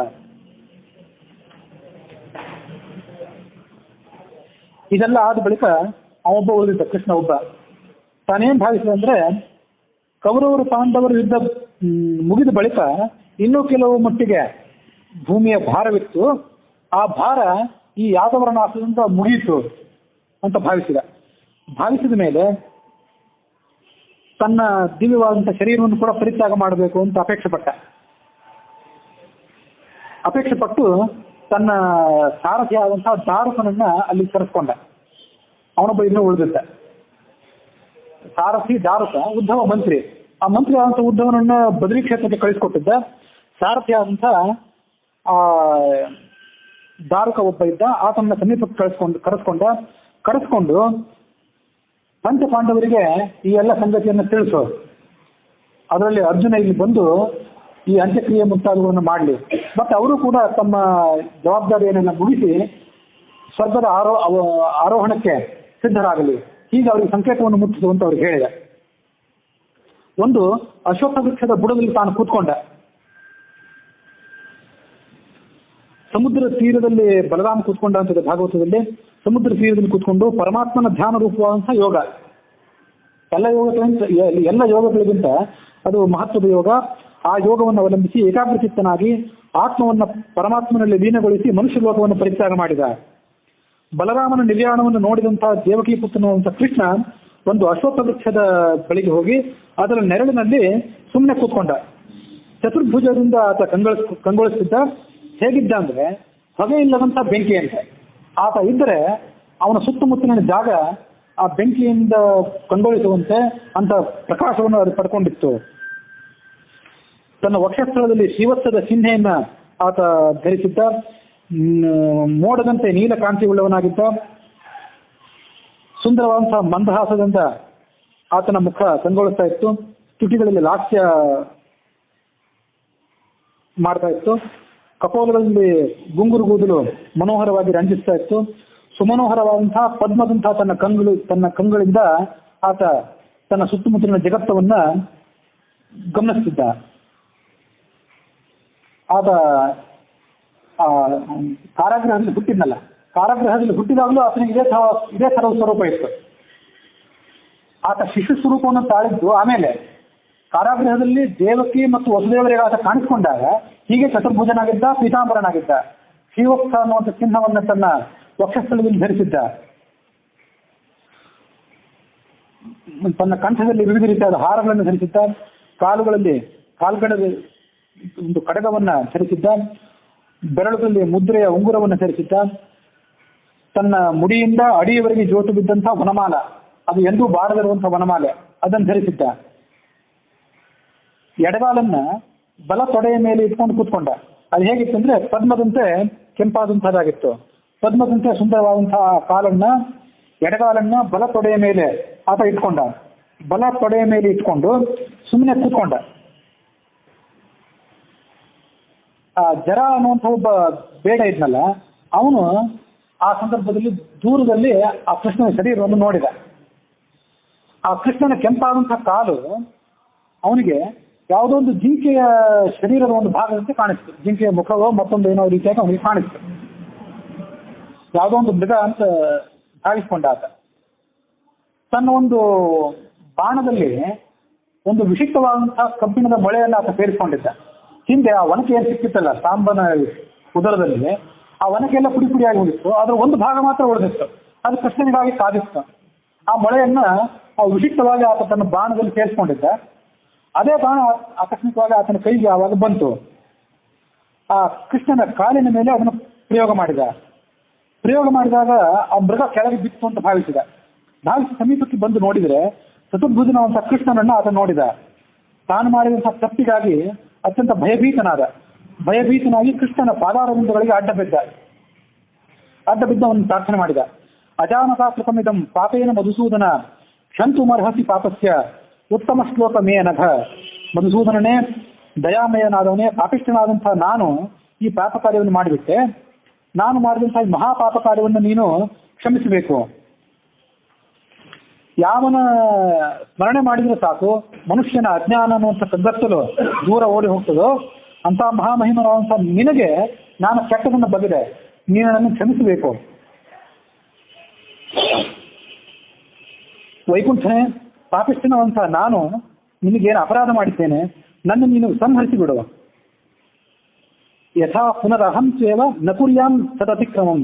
ಇದೆಲ್ಲ ಆದ ಬಳಿಕ ಅವೊಬ್ಬ ಉಳಿದಿದ್ದ, ಕೃಷ್ಣ ಒಬ್ಬ. ತಾನೇನ್ ಭಾವಿಸಿದ ಅಂದ್ರೆ, ಕೌರವರು ಪಾಂಡವರು ಯುದ್ಧ ಮುಗಿದ ಬಳಿಕ ಇನ್ನೂ ಕೆಲವು ಮಟ್ಟಿಗೆ ಭೂಮಿಯ ಭಾರವಿತ್ತು. ಆ ಭಾರ ಈ ಯಾದವರ ನಾಶದಿಂದ ಮುಗಿಯಿತು ಅಂತ ಭಾವಿಸಿದ ಮೇಲೆ ತನ್ನ ದಿವ್ಯವಾದಂಥ ಶರೀರವನ್ನು ಕೂಡ ಪರಿತ್ಯಾಗ ಮಾಡಬೇಕು ಅಂತ ಅಪೇಕ್ಷೆ ಪಟ್ಟು ತನ್ನ ಸಾರಥಿಯಾದಂತಹ ದಾರುಕನನ್ನ ಅಲ್ಲಿ ಕರೆಸ್ಕೊಂಡ. ಅವನೊಬ್ಬ ಇನ್ನೂ ಉಳಿದಿದ್ದ. ಸಾರಥಿ ದಾರುಕ, ಉದ್ಧವ ಮಂತ್ರಿ. ಆ ಮಂತ್ರಿ ಆದಂಥ ಉದ್ಧವನನ್ನ ಬದರಿ ಕ್ಷೇತ್ರಕ್ಕೆ ಕಳಿಸ್ಕೊಟ್ಟಿದ್ದ. ಸಾರಥಿ ಆದಂಥ ಆ ದಾರುಕ ಒಬ್ಬ ಇದ್ದ. ಆತನ ಸಮೀಪಕ್ಕೆ ಕರೆಸ್ಕೊಂಡು ಪಂಚ ಪಾಂಡವರಿಗೆ ಈ ಎಲ್ಲ ಸಂಗತಿಯನ್ನು ತಿಳಿಸು. ಅದರಲ್ಲಿ ಅರ್ಜುನ ಇಲ್ಲಿ ಬಂದು ಈ ಅಂತ್ಯಕ್ರಿಯೆ ಮುಂತಾದವುಗಳನ್ನು ಮಾಡಲಿ, ಮತ್ತೆ ಅವರು ಕೂಡ ತಮ್ಮ ಜವಾಬ್ದಾರಿಯನ್ನೆಲ್ಲ ಮುಗಿಸಿ ಸ್ವರ್ಗದ ಆರೋಹಣಕ್ಕೆ ಸಿದ್ಧರಾಗಲಿ. ಹೀಗೆ ಅವರಿಗೆ ಸಂಕೇತವನ್ನು ಮುಟ್ಟಿಸುವಂತ ಅವ್ರಿಗೆ ಹೇಳಿದೆ. ಒಂದು ಅಶ್ವತ್ಥ ವೃಕ್ಷದ ಬುಡದಲ್ಲಿ ತಾನು ಕೂತ್ಕೊಂಡ. ಸಮುದ್ರ ತೀರದಲ್ಲಿ ಬಲರಾಮ ಕೂತ್ಕೊಂಡ ಅಂತಿದೆ ಭಾಗವತದಲ್ಲಿ. ಸಮುದ್ರ ತೀರದಲ್ಲಿ ಕೂತ್ಕೊಂಡು ಪರಮಾತ್ಮನ ಧ್ಯಾನ ರೂಪವಾದಂತಹ ಯೋಗ, ಎಲ್ಲ ಯೋಗಗಳಿಗಿಂತ ಅದು ಮಹತ್ವದ ಯೋಗ. ಆ ಯೋಗವನ್ನು ಅವಲಂಬಿಸಿ ಏಕಾಗ್ರಚಿತ್ತನಾಗಿ ಆತ್ಮವನ್ನು ಪರಮಾತ್ಮನಲ್ಲಿ ಲೀನಗೊಳಿಸಿ ಮನುಷ್ಯ ಲೋಕವನ್ನು ಪರಿತ್ಯಾಗ ಮಾಡಿದ. ಬಲರಾಮನ ನಿರ್ಯಾಣವನ್ನು ನೋಡಿದಂತಹ ದೇವಕಿ ಪುತ್ರನಾದಂಥ ಕೃಷ್ಣ ಒಂದು ಅಶ್ವತ್ಥ ವೃಕ್ಷದ ಬಳಿಗೆ ಹೋಗಿ ಅದರ ನೆರಳಿನಲ್ಲಿ ಸುಮ್ಮನೆ ಕೂತ್ಕೊಂಡ. ಚತುರ್ಭುಜದಿಂದ ಆತ ಕಂಗೊಳಿಸ್ತಿದ್ದ. ಹೇಗಿದ್ದ ಅಂದ್ರೆ ಹೊಗೆ ಇಲ್ಲದಂತ ಬೆಂಕಿ ಅಂತೆ. ಆತ ಇದ್ದರೆ ಅವನ ಸುತ್ತಮುತ್ತಲಿನ ಜಾಗ ಆ ಬೆಂಕಿಯಿಂದ ಕಂಗೊಳಿಸುವಂತೆ ಅಂತ ಪ್ರಕಾಶವನ್ನು ಅದು ಪಡ್ಕೊಂಡಿತ್ತು. ತನ್ನ ವಕ್ಷಸ್ಥಳದಲ್ಲಿ ಶ್ರೀವತ್ಸದ ಚಿಹ್ನೆಯನ್ನ ಆತ ಧರಿಸಿದ್ದ. ಮೋಡದಂತೆ ನೀಲ ಕಾಂತಿ ಉಳ್ಳವನಾಗಿದ್ದ. ಸುಂದರವಾದಂತಹ ಮಂದಹಾಸದಿಂದ ಆತನ ಮುಖ ಕಂಗೊಳಿಸ್ತಾ ಇತ್ತು. ತುಟಿಗಳಲ್ಲಿ ಲಾಸ್ಯ ಮಾಡ್ತಾ ಇತ್ತು. ಕಪೋಲಗಳಲ್ಲಿ ಗುಂಗುರು ಕೂದಲು ಮನೋಹರವಾಗಿ ರಂಜಿಸ್ತಾ ಇತ್ತು. ಸುಮನೋಹರವಾದಂತಹ ಪದ್ಮದಂತಹ ತನ್ನ ಕಂಗಳಿಂದ ಆತ ತನ್ನ ಸುತ್ತಮುತ್ತಲಿನ ಜಗತ್ತವನ್ನ ಗಮನಿಸ್ತಿದ್ದ. ಆತ ಕಾರಾಗೃಹದಲ್ಲಿ ಹುಟ್ಟಿದ್ನಲ್ಲ, ಕಾರಾಗೃಹದಲ್ಲಿ ಹುಟ್ಟಿದಾಗಲೂ ಆತನಿಗೆ ಇದೇ ಥರದ ಸ್ವರೂಪ ಇತ್ತು. ಆತ ಶಿಶು ಸ್ವರೂಪವನ್ನು ತಾಳಿದ್ದು ಆಮೇಲೆ ಕಾರಾಗೃಹದಲ್ಲಿ ದೇವಕಿ ಮತ್ತು ವಸುದೇವರಿಗೆ ಆತ ಕಾಣಿಸ್ಕೊಂಡಾಗ ಹೀಗೆ ಚತುರ್ಭುಜನಾಗಿದ್ದ, ಪೀತಾಂಬರನಾಗಿದ್ದ. ಶ್ರೀವತ್ಸ ಅನ್ನುವಂಥ ಚಿಹ್ನವನ್ನು ತನ್ನ ವಕ್ಷಸ್ಥಳದಲ್ಲಿ ಧರಿಸಿದ್ದ. ತನ್ನ ಕಂಠದಲ್ಲಿ ವಿವಿಧ ರೀತಿಯಾದ ಹಾರಗಳನ್ನು ಧರಿಸಿದ್ದ. ಕಾಲ್ಗಳಲ್ಲಿ ಒಂದು ಕಡಗವನ್ನ ಧರಿಸಿದ್ದ. ಬೆರಳುಗಳಲ್ಲಿ ಮುದ್ರೆಯ ಉಂಗುರವನ್ನು ಧರಿಸಿದ್ದ. ತನ್ನ ಮುಡಿಯಿಂದ ಅಡಿಯವರೆಗೆ ಜೋತು ಬಿದ್ದಂತಹ ವನಮಾಲ, ಅದು ಎಂದೂ ಬಾರದಿರುವಂತಹ ವನಮಾಲೆ, ಅದನ್ನು ಧರಿಸಿದ್ದ. ಎಡಗಾಲನ್ನ ಬಲ ತೊಡೆಯ ಮೇಲೆ ಇಟ್ಕೊಂಡು ಕೂತ್ಕೊಂಡ. ಅದು ಹೇಗಿತ್ತು ಅಂದ್ರೆ ಪದ್ಮದಂತೆ ಕೆಂಪಾದಂತಹದ್ದಾಗಿತ್ತು. ಪದ್ಮದಂತೆ ಸುಂದರವಾದಂತಹ ಕಾಲನ್ನ, ಎಡಗಾಲನ್ನ ಬಲ ತೊಡೆಯ ಮೇಲೆ ಆತ ಇಟ್ಕೊಂಡ. ಬಲ ತೊಡೆಯ ಮೇಲೆ ಇಟ್ಕೊಂಡು ಸುಮ್ಮನೆ ಕೂತ್ಕೊಂಡ. ಆ ಜರ ಅನ್ನುವಂಥ ಒಬ್ಬ ಬೇಡ ಇದ್ನಲ್ಲ, ಅವನು ಆ ಸಂದರ್ಭದಲ್ಲಿ ದೂರದಲ್ಲಿ ಆ ಕೃಷ್ಣನ ಶರೀರವನ್ನು ನೋಡಿದ. ಆ ಕೃಷ್ಣನ ಕೆಂಪಾದಂತಹ ಕಾಲು ಅವನಿಗೆ ಯಾವುದೋ ಒಂದು ಜಿಂಕೆಯ ಶರೀರದ ಒಂದು ಭಾಗದಂತೆ ಕಾಣಿಸ್ತು. ಜಿಂಕೆಯ ಮುಖವೋ ಮತ್ತೊಂದು ಏನೋ ರೀತಿಯಾಗಿ ಅವನಿಗೆ ಕಾಣಿಸ್ತು. ಯಾವುದೋ ಒಂದು ಮೃಗ ಅಂತ ಭಾವಿಸ್ಕೊಂಡ ಆತ. ತನ್ನ ಒಂದು ಬಾಣದಲ್ಲಿ ಒಂದು ವಿಶಿಷ್ಟವಾದಂತಹ ಕಬ್ಬಿಣದ ಮೊಳೆಯನ್ನು ಆತ ಸೇರಿಸಿಕೊಂಡಿದ್ದ. ಹಿಂದೆ ಆ ಒನಕೆ ಏನು ಸಿಕ್ಕಿತ್ತಲ್ಲ ಸಾಂಬನ ಉದರದಲ್ಲಿ, ಆ ಒನಕೆ ಎಲ್ಲ ಪುಡಿ ಪುಡಿಯಾಗಿ ಹೋಗಿತ್ತು. ಅದರ ಒಂದು ಭಾಗ ಮಾತ್ರ ಉಳಿದಿತ್ತು. ಅದು ಕೃಷ್ಣನಿಗಾಗಿ ಕಾದಿತ್ತು. ಆ ಮೊಳೆಯನ್ನ ವಿಶಿಷ್ಟವಾಗಿ ಆತ ತನ್ನ ಬಾಣದಲ್ಲಿ ಸೇರಿಸ್ಕೊಂಡಿದ್ದ. ಅದೇ ಬಾಣ ಆಕಸ್ಮಿಕವಾಗಿ ಆತನ ಕೈಗೆ ಆವಾಗ ಬಂತು. ಆ ಕೃಷ್ಣನ ಕಾಲಿನ ಮೇಲೆ ಅದನ್ನು ಪ್ರಯೋಗ ಮಾಡಿದಾಗ ಆ ಮೃಗ ಕೆಳಗೆ ಬಿತ್ತು ಅಂತ ಭಾವಿಸಿದ. ಧಾವಿಸಿ ಸಮೀಪಕ್ಕೆ ಬಂದು ನೋಡಿದರೆ ಚತುರ್ಭುಜನವಂತ ಕೃಷ್ಣನನ್ನ ಆತ ನೋಡಿದ. ತಾನು ಮಾಡಿದಂತಹ ತಪ್ಪಿಗಾಗಿ ಅತ್ಯಂತ ಭಯಭೀತನಾಗಿ ಕೃಷ್ಣನ ಪಾದಾರವಿಂದಗಳಿಗೆ ಅಡ್ಡ ಬಿದ್ದ ಅವನು ಪ್ರಾರ್ಥನೆ ಮಾಡಿದ. ಅಜಾನತಾ ಕೃತಮಿದಂ ಪಾಪೇನ ಮಧುಸೂದನ ಕ್ಷಂತುಮರ್ಹಸಿ ಪಾಪಸ್ಯ ಉತ್ತಮ ಶ್ಲೋಕ ಮೇ ನಘ. ಮಧುಸೂದನನೇ, ದಯಾಮಯನಾದವನೇ, ಪಾಪಿಷ್ಠನಾದಂತಹ ನಾನು ಈ ಪಾಪ ಕಾರ್ಯವನ್ನು ಮಾಡಿಬಿಟ್ಟೆ. ನಾನು ಮಾಡಿದಂತಹ ಈ ಮಹಾಪಾಪ ಕಾರ್ಯವನ್ನು ನೀನು ಕ್ಷಮಿಸಬೇಕು. ಯಾವನ ಸ್ಮರಣೆ ಮಾಡಿದ್ರೆ ಸಾಕು ಮನುಷ್ಯನ ಅಜ್ಞಾನ ಅನ್ನುವಂಥ ಕಗ್ಗತ್ತಲು ದೂರ ಓಡಿ ಹೋಗ್ತದೋ ಅಂತ ಮಹಾಮಹಿಮನಾದಂಥ ನಿನಗೆ ನಾನು ಕೆಟ್ಟದನ್ನು ಬಗೆದೆ, ನೀನು ನನ್ನ ಕ್ಷಮಿಸಬೇಕು. ವೈಕುಂಠನೇ, ಪಾಪಿಷ್ಠನವಂತ ನಾನು ನಿನಗೇನು ಅಪರಾಧ ಮಾಡಿದ್ದೇನೆ, ನನ್ನ ನೀನು ಸಂಹರಿಸಿ ಬಿಡುವ. ಯಥಾ ಪುನರಹಂ ಸೇವ ನಕುರ್ಯಾಂ ತದತಿಕ್ರಮಂ.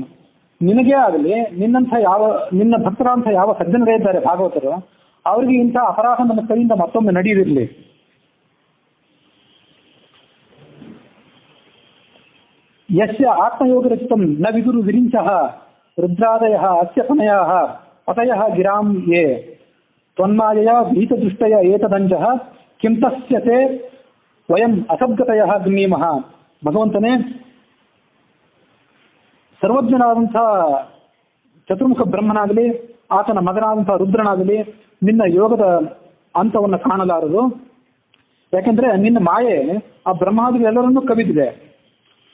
ನಿನಗೇ ಆಗಲಿ, ನಿನ್ನ ಭಕ್ತರಂಥ ಯಾವ ಸಜ್ಜನರೇ ಇದ್ದಾರೆ ಭಾಗವತರು, ಅವರಿಗೆ ಇಂಥ ಅಪರಾಧ ನನ್ನ ಕೈಯಿಂದ ಮತ್ತೊಮ್ಮೆ ನಡೆಯದಿರಲಿ. ಯಸ್ಯ ಆತ್ಮಯೋಗರಚಿತಂ ನ ವಿದುರು ವಿರಿಂಚಃ ರುದ್ರಾದಯ ಅಸ್ಯ ತನಯ ಪತಯ ಗಿರಾಂ ಯೇ ತ್ವನ್ಮಾಯಯ ಭೀತದೃಷ್ಟಯ ಏತದಂಜಃ ಕಿಂ ತಸ್ಯತೆ ವಯಂ ಅಸದ್ಗತಯ ಗೃಣೀಮಃ. ಭಗವಂತನೇ, ಸರ್ವಜ್ಞನಾದಂಥ ಚತುರ್ಮುಖ ಬ್ರಹ್ಮನಾಗಲಿ, ಆತನ ಮಗನಾದಂಥ ರುದ್ರನಾಗಲಿ ನಿನ್ನ ಯೋಗದ ಅಂತವನ್ನು ಕಾಣಲಾರದು. ಯಾಕೆಂದ್ರೆ ನಿನ್ನ ಮಾಯೆ ಆ ಬ್ರಹ್ಮಾದಿಗಳೆಲ್ಲರನ್ನೂ ಕವಿದಿದೆ.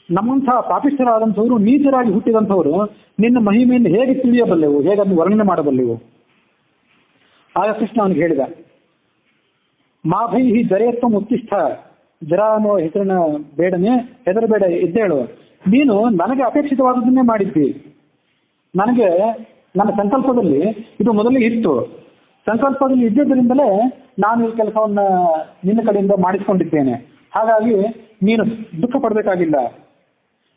ನಮ್ಮಂಥ ಪಾಪಿಷ್ಠರಾದಂಥವರು, ನೀಚರಾಗಿ ಹುಟ್ಟಿದಂಥವರು ನಿನ್ನ ಮಹಿಮೆಯನ್ನು ಹೇಗೆ ತಿಳಿಯಬಲ್ಲೆವು, ಹೇಗೆ ಅದನ್ನು ವರ್ಣನೆ ಮಾಡಬಲ್ಲೆವು? ಆಗ ಕೃಷ್ಣ ಅವನಿಗೆ ಹೇಳಿದ, ಮಾಭೈಹಿ ಜರೇತ್ವಂ ಉತ್ತಿಷ್ಠ. ಜರ ಅನ್ನೋ ಹೆಸರಿನ ಬೇಡನೆ, ಹೆದರಬೇಡ, ಎದ್ದೇಳು. ನೀನು ನನಗೆ ಅಪೇಕ್ಷಿತವಾದದ್ದನ್ನೇ ಮಾಡಿದ್ದಿ. ನನಗೆ ನನ್ನ ಸಂಕಲ್ಪದಲ್ಲಿ ಇದು ಮೊದಲಿಗೆ ಇತ್ತು. ಸಂಕಲ್ಪದಲ್ಲಿ ಇದ್ದಿದ್ದರಿಂದಲೇ ನಾನು ಈ ಕೆಲಸವನ್ನ ನಿನ್ನ ಕಡೆಯಿಂದ ಮಾಡಿಸಿಕೊಂಡಿದ್ದೇನೆ. ಹಾಗಾಗಿ ನೀನು ದುಃಖ ಪಡಬೇಕಾಗಿಲ್ಲ.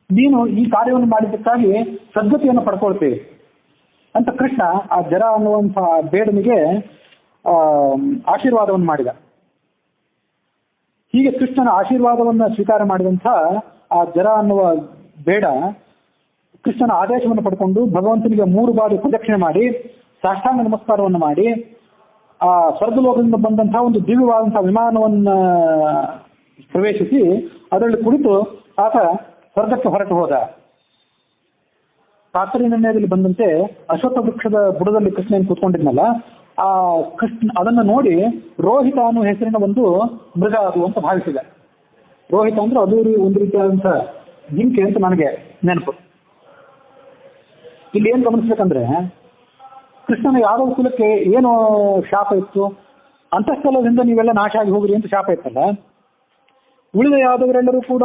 ನೀನು ಈ ಕಾರ್ಯವನ್ನು ಮಾಡಿದ್ದಕ್ಕಾಗಿ ಸದ್ಗತಿಯನ್ನು ಪಡ್ಕೊಳ್ತೀವಿ ಅಂತ ಕೃಷ್ಣ ಆ ಜರ ಅನ್ನುವಂಥ ಬೇಡನಿಗೆ ಆಶೀರ್ವಾದವನ್ನು ಮಾಡಿದ. ಹೀಗೆ ಕೃಷ್ಣನ ಆಶೀರ್ವಾದವನ್ನು ಸ್ವೀಕಾರ ಮಾಡಿದಂಥ ಆ ಜರ ಅನ್ನುವ ಬೇಡ ಕೃಷ್ಣನ ಆದೇಶವನ್ನು ಪಡ್ಕೊಂಡು ಭಗವಂತನಿಗೆ 3 ಬಾರಿ ಪ್ರದಕ್ಷಿಣೆ ಮಾಡಿ ಸಾಷ್ಟಾಂಗ ನಮಸ್ಕಾರವನ್ನು ಮಾಡಿ ಆ ಸ್ವರ್ಗಲೋಕದಿಂದ ಬಂದಂತಹ ಒಂದು ದಿವ್ಯವಾದಂತಹ ವಿಮಾನವನ್ನು ಪ್ರವೇಶಿಸಿ ಅದರಲ್ಲಿ ಕುಳಿತು ಆತ ಸ್ವರ್ಗಕ್ಕೆ ಹೊರಟು ಹೋದ. ಕಾತರಿನಲ್ಲಿ ಬಂದಂತೆ ಅಶ್ವತ್ಥ ವೃಕ್ಷದ ಬುಡದಲ್ಲಿ ಕೃಷ್ಣನ್ ಕೂತ್ಕೊಂಡಿದ್ನಲ್ಲ, ಆ ಕೃಷ್ಣ ಅದನ್ನು ನೋಡಿ ರೋಹಿತ ಅನ್ನೋ ಹೆಸರಿನ ಒಂದು ಮೃಗ ಅದು ಅಂತ ಭಾವಿಸಿದೆ. ರೋಹಿತ ಅಂದ್ರೆ ಅದು ಒಂದು ರೀತಿಯಾದಂಥ ಜಿಂಕೆ ಅಂತ ನನಗೆ ನೆನಪು. ಇಲ್ಲಿ ಏನ್ ಗಮನಿಸ್ಬೇಕಂದ್ರೆ, ಕೃಷ್ಣನ ಯಾದವ ಕುಲಕ್ಕೆ ಏನು ಶಾಪ ಇತ್ತು? ಅಂತಃಸ್ಥಲದಿಂದ ನೀವೆಲ್ಲ ನಾಶ ಆಗಿ ಹೋಗ್ರಿ ಅಂತ ಶಾಪ ಇತ್ತಲ್ಲ. ಉಳಿದ ಯಾದವರೆಲ್ಲರೂ ಕೂಡ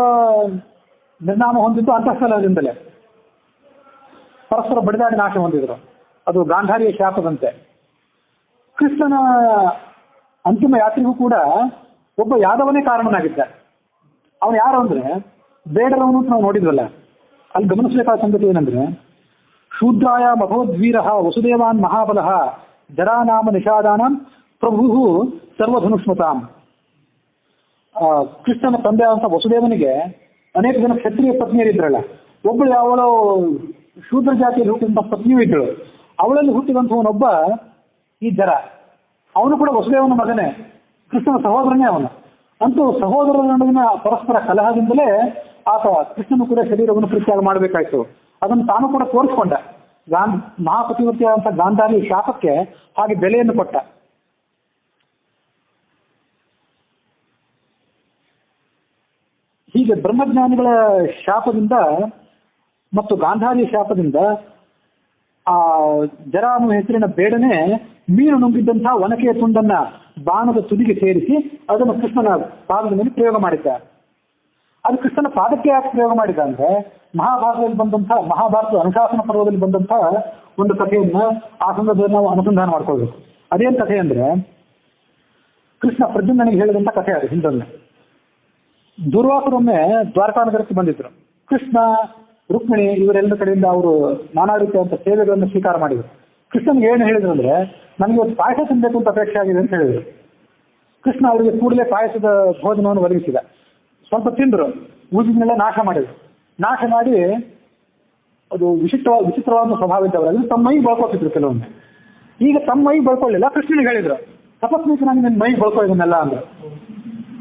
ನಿರ್ನಾಮ ಹೊಂದಿದ್ದು ಅಂತಃಸ್ಥಲದಿಂದಲೇ, ಪರಸ್ಪರ ಬಡಿದಾಡಿ ನಾಶ ಹೊಂದಿದ್ರು. ಅದು ಗಾಂಧಾರಿಯ ಶಾಪದಂತೆ. ಕೃಷ್ಣನ ಅಂತಿಮ ಯಾತ್ರೆಗೂ ಕೂಡ ಒಬ್ಬ ಯಾದವನೇ ಕಾರಣನಾಗಿದ್ದ. ಅವನು ಯಾರು ಅಂದ್ರೆ ಬೇಡರವನು ನಾವು ನೋಡಿದ್ವಲ್ಲ. ಅಲ್ಲಿ ಗಮನಿಸಬೇಕಾದ ಸಂಗತಿ ಏನಂದ್ರೆ, ಶೂದ್ರಾಯ ಮಭವದ್ವೀರ ವಸುದೇವಾನ್ ಮಹಾಬಲ ಜರಾನಾಮ ನಿಷಾದಾನ ಪ್ರಭು ಸರ್ವಧನುಷ್ಮತಾಂ. ಕೃಷ್ಣನ ತಂದೆ ಆದಂಥ ವಸುದೇವನಿಗೆ ಅನೇಕ ಜನ ಕ್ಷತ್ರಿಯ ಪತ್ನಿಯರಿದ್ರಲ್ಲ. ಒಬ್ಬಳು ಅವಳು ಶೂದ್ರ ಜಾತಿಯಲ್ಲಿ ಹುಟ್ಟಿದಂಥ ಪತ್ನಿಯೂ ಇದ್ದಳು. ಅವಳಲ್ಲಿ ಹುಟ್ಟಿದಂಥವನೊಬ್ಬ ಈ ಜರ. ಅವನು ಕೂಡ ವಸುದೇವನ ಮಗನೇ, ಕೃಷ್ಣನ ಸಹೋದರನೇ ಅವನು. ಅಂತೂ ಸಹೋದರರ ನಡುವಿನ ಪರಸ್ಪರ ಕಲಹದಿಂದಲೇ ಆತ ಕೃಷ್ಣನು ಕೂಡ ಶರೀರವನ್ನು ಪರಿತ್ಯಾಗ ಮಾಡಬೇಕಾಯ್ತು. ಅದನ್ನು ತಾನು ಕೂಡ ತೋರಿಸ್ಕೊಂಡ. ಮಹಾಪತಿವರ್ತಿಯಾದಂಥ ಗಾಂಧಾರಿ ಶಾಪಕ್ಕೆ ಹಾಗೆ ಬೆಲೆಯನ್ನು ಕೊಟ್ಟ. ಹೀಗೆ ಬ್ರಹ್ಮಜ್ಞಾನಿಗಳ ಶಾಪದಿಂದ ಮತ್ತು ಗಾಂಧಾರಿಯ ಶಾಪದಿಂದ ಆ ಜರ ಅನ್ನುವ ಹೆಸರಿನ ಬೇಡನೆ ಮೀನು ನುಂಗಿದ್ದಂತಹ ಒನಕೆಯ ತುಂಡನ್ನ ಬಾಣದ ತುದಿಗೆ ಸೇರಿಸಿ ಅದನ್ನು ಕೃಷ್ಣನ ಪಾದದ ಮೇಲೆ ಪ್ರಯೋಗ ಮಾಡಿದ್ದ. ಅದು ಕೃಷ್ಣನ ಪಾದಕ್ಕೆ ಯಾಕೆ ಪ್ರಯೋಗ ಮಾಡಿದ ಅಂದ್ರೆ, ಮಹಾಭಾರತದ ಅನುಶಾಸನ ಪರ್ವದಲ್ಲಿ ಬಂದಂತಹ ಒಂದು ಕಥೆಯನ್ನ ಆ ಸಂದರ್ಭದಲ್ಲಿ ನಾವು ಅನುಸಂಧಾನ ಮಾಡ್ಕೊಳ್ಬೇಕು. ಅದೇನ್ ಕಥೆ ಅಂದ್ರೆ, ಕೃಷ್ಣ ಪ್ರದ್ಯುಮ್ನಿಗೆ ಹೇಳಿದಂತ ಕಥೆ ಅದು. ಹಿಂದೊಮ್ಮೆ ದುರ್ವಾಸರೊಮ್ಮೆ ದ್ವಾರಕಾನಗರಕ್ಕೆ ಬಂದಿದ್ರು. ಕೃಷ್ಣ, ರುಕ್ಮಿಣಿ ಇವರೆಲ್ಲ ಕಡೆಯಿಂದ ಅವರು ನಾನಾ ರೀತಿಯಾದಂಥ ಸೇವೆಗಳನ್ನು ಸ್ವೀಕಾರ ಮಾಡಿದರು. ಕೃಷ್ಣನ್ಗೆ ಏನು ಹೇಳಿದ್ರು ಅಂದ್ರೆ, ನನಗೆ ಒಂದು ಪಾಯಸ ತಿನ್ಬೇಕು ಅಂತ ಅಪೇಕ್ಷೆ ಆಗಿದೆ ಅಂತ ಹೇಳಿದರು. ಕೃಷ್ಣ ಅವರಿಗೆ ಕೂಡಲೇ ಪಾಯಸದ ಭೋಜನವನ್ನು ಒದಗಿಸಿದ. ಸ್ವಲ್ಪ ತಿಂದರು, ಉಳಿದಿದ್ದನ್ನೆಲ್ಲ ನಾಶ ಮಾಡಿದರು. ನಾಶ ಮಾಡಿ ಅದು ವಿಚಿತ್ರವಾದ ಸ್ವಭಾವ ಇದ್ದವರಲ್ಲಿ ತಮ್ಮ ಮೈಗೆ ಬಳಕೋತಿದ್ರು ಕೆಲವೊಮ್ಮೆ. ಈಗ ತಮ್ಮ ಮೈಗೆ ಬಳ್ಕೊಳ್ಳಿಲ್ಲ, ಕೃಷ್ಣನಿಗೆ ಹೇಳಿದ್ರು ತಪಸ್ಮಿಕನಾಗಿ ನಿನ್ನ ಮೈಗೆ ಬಳ್ಕೊ ಇದನ್ನೆಲ್ಲ ಅಂದ್ರು.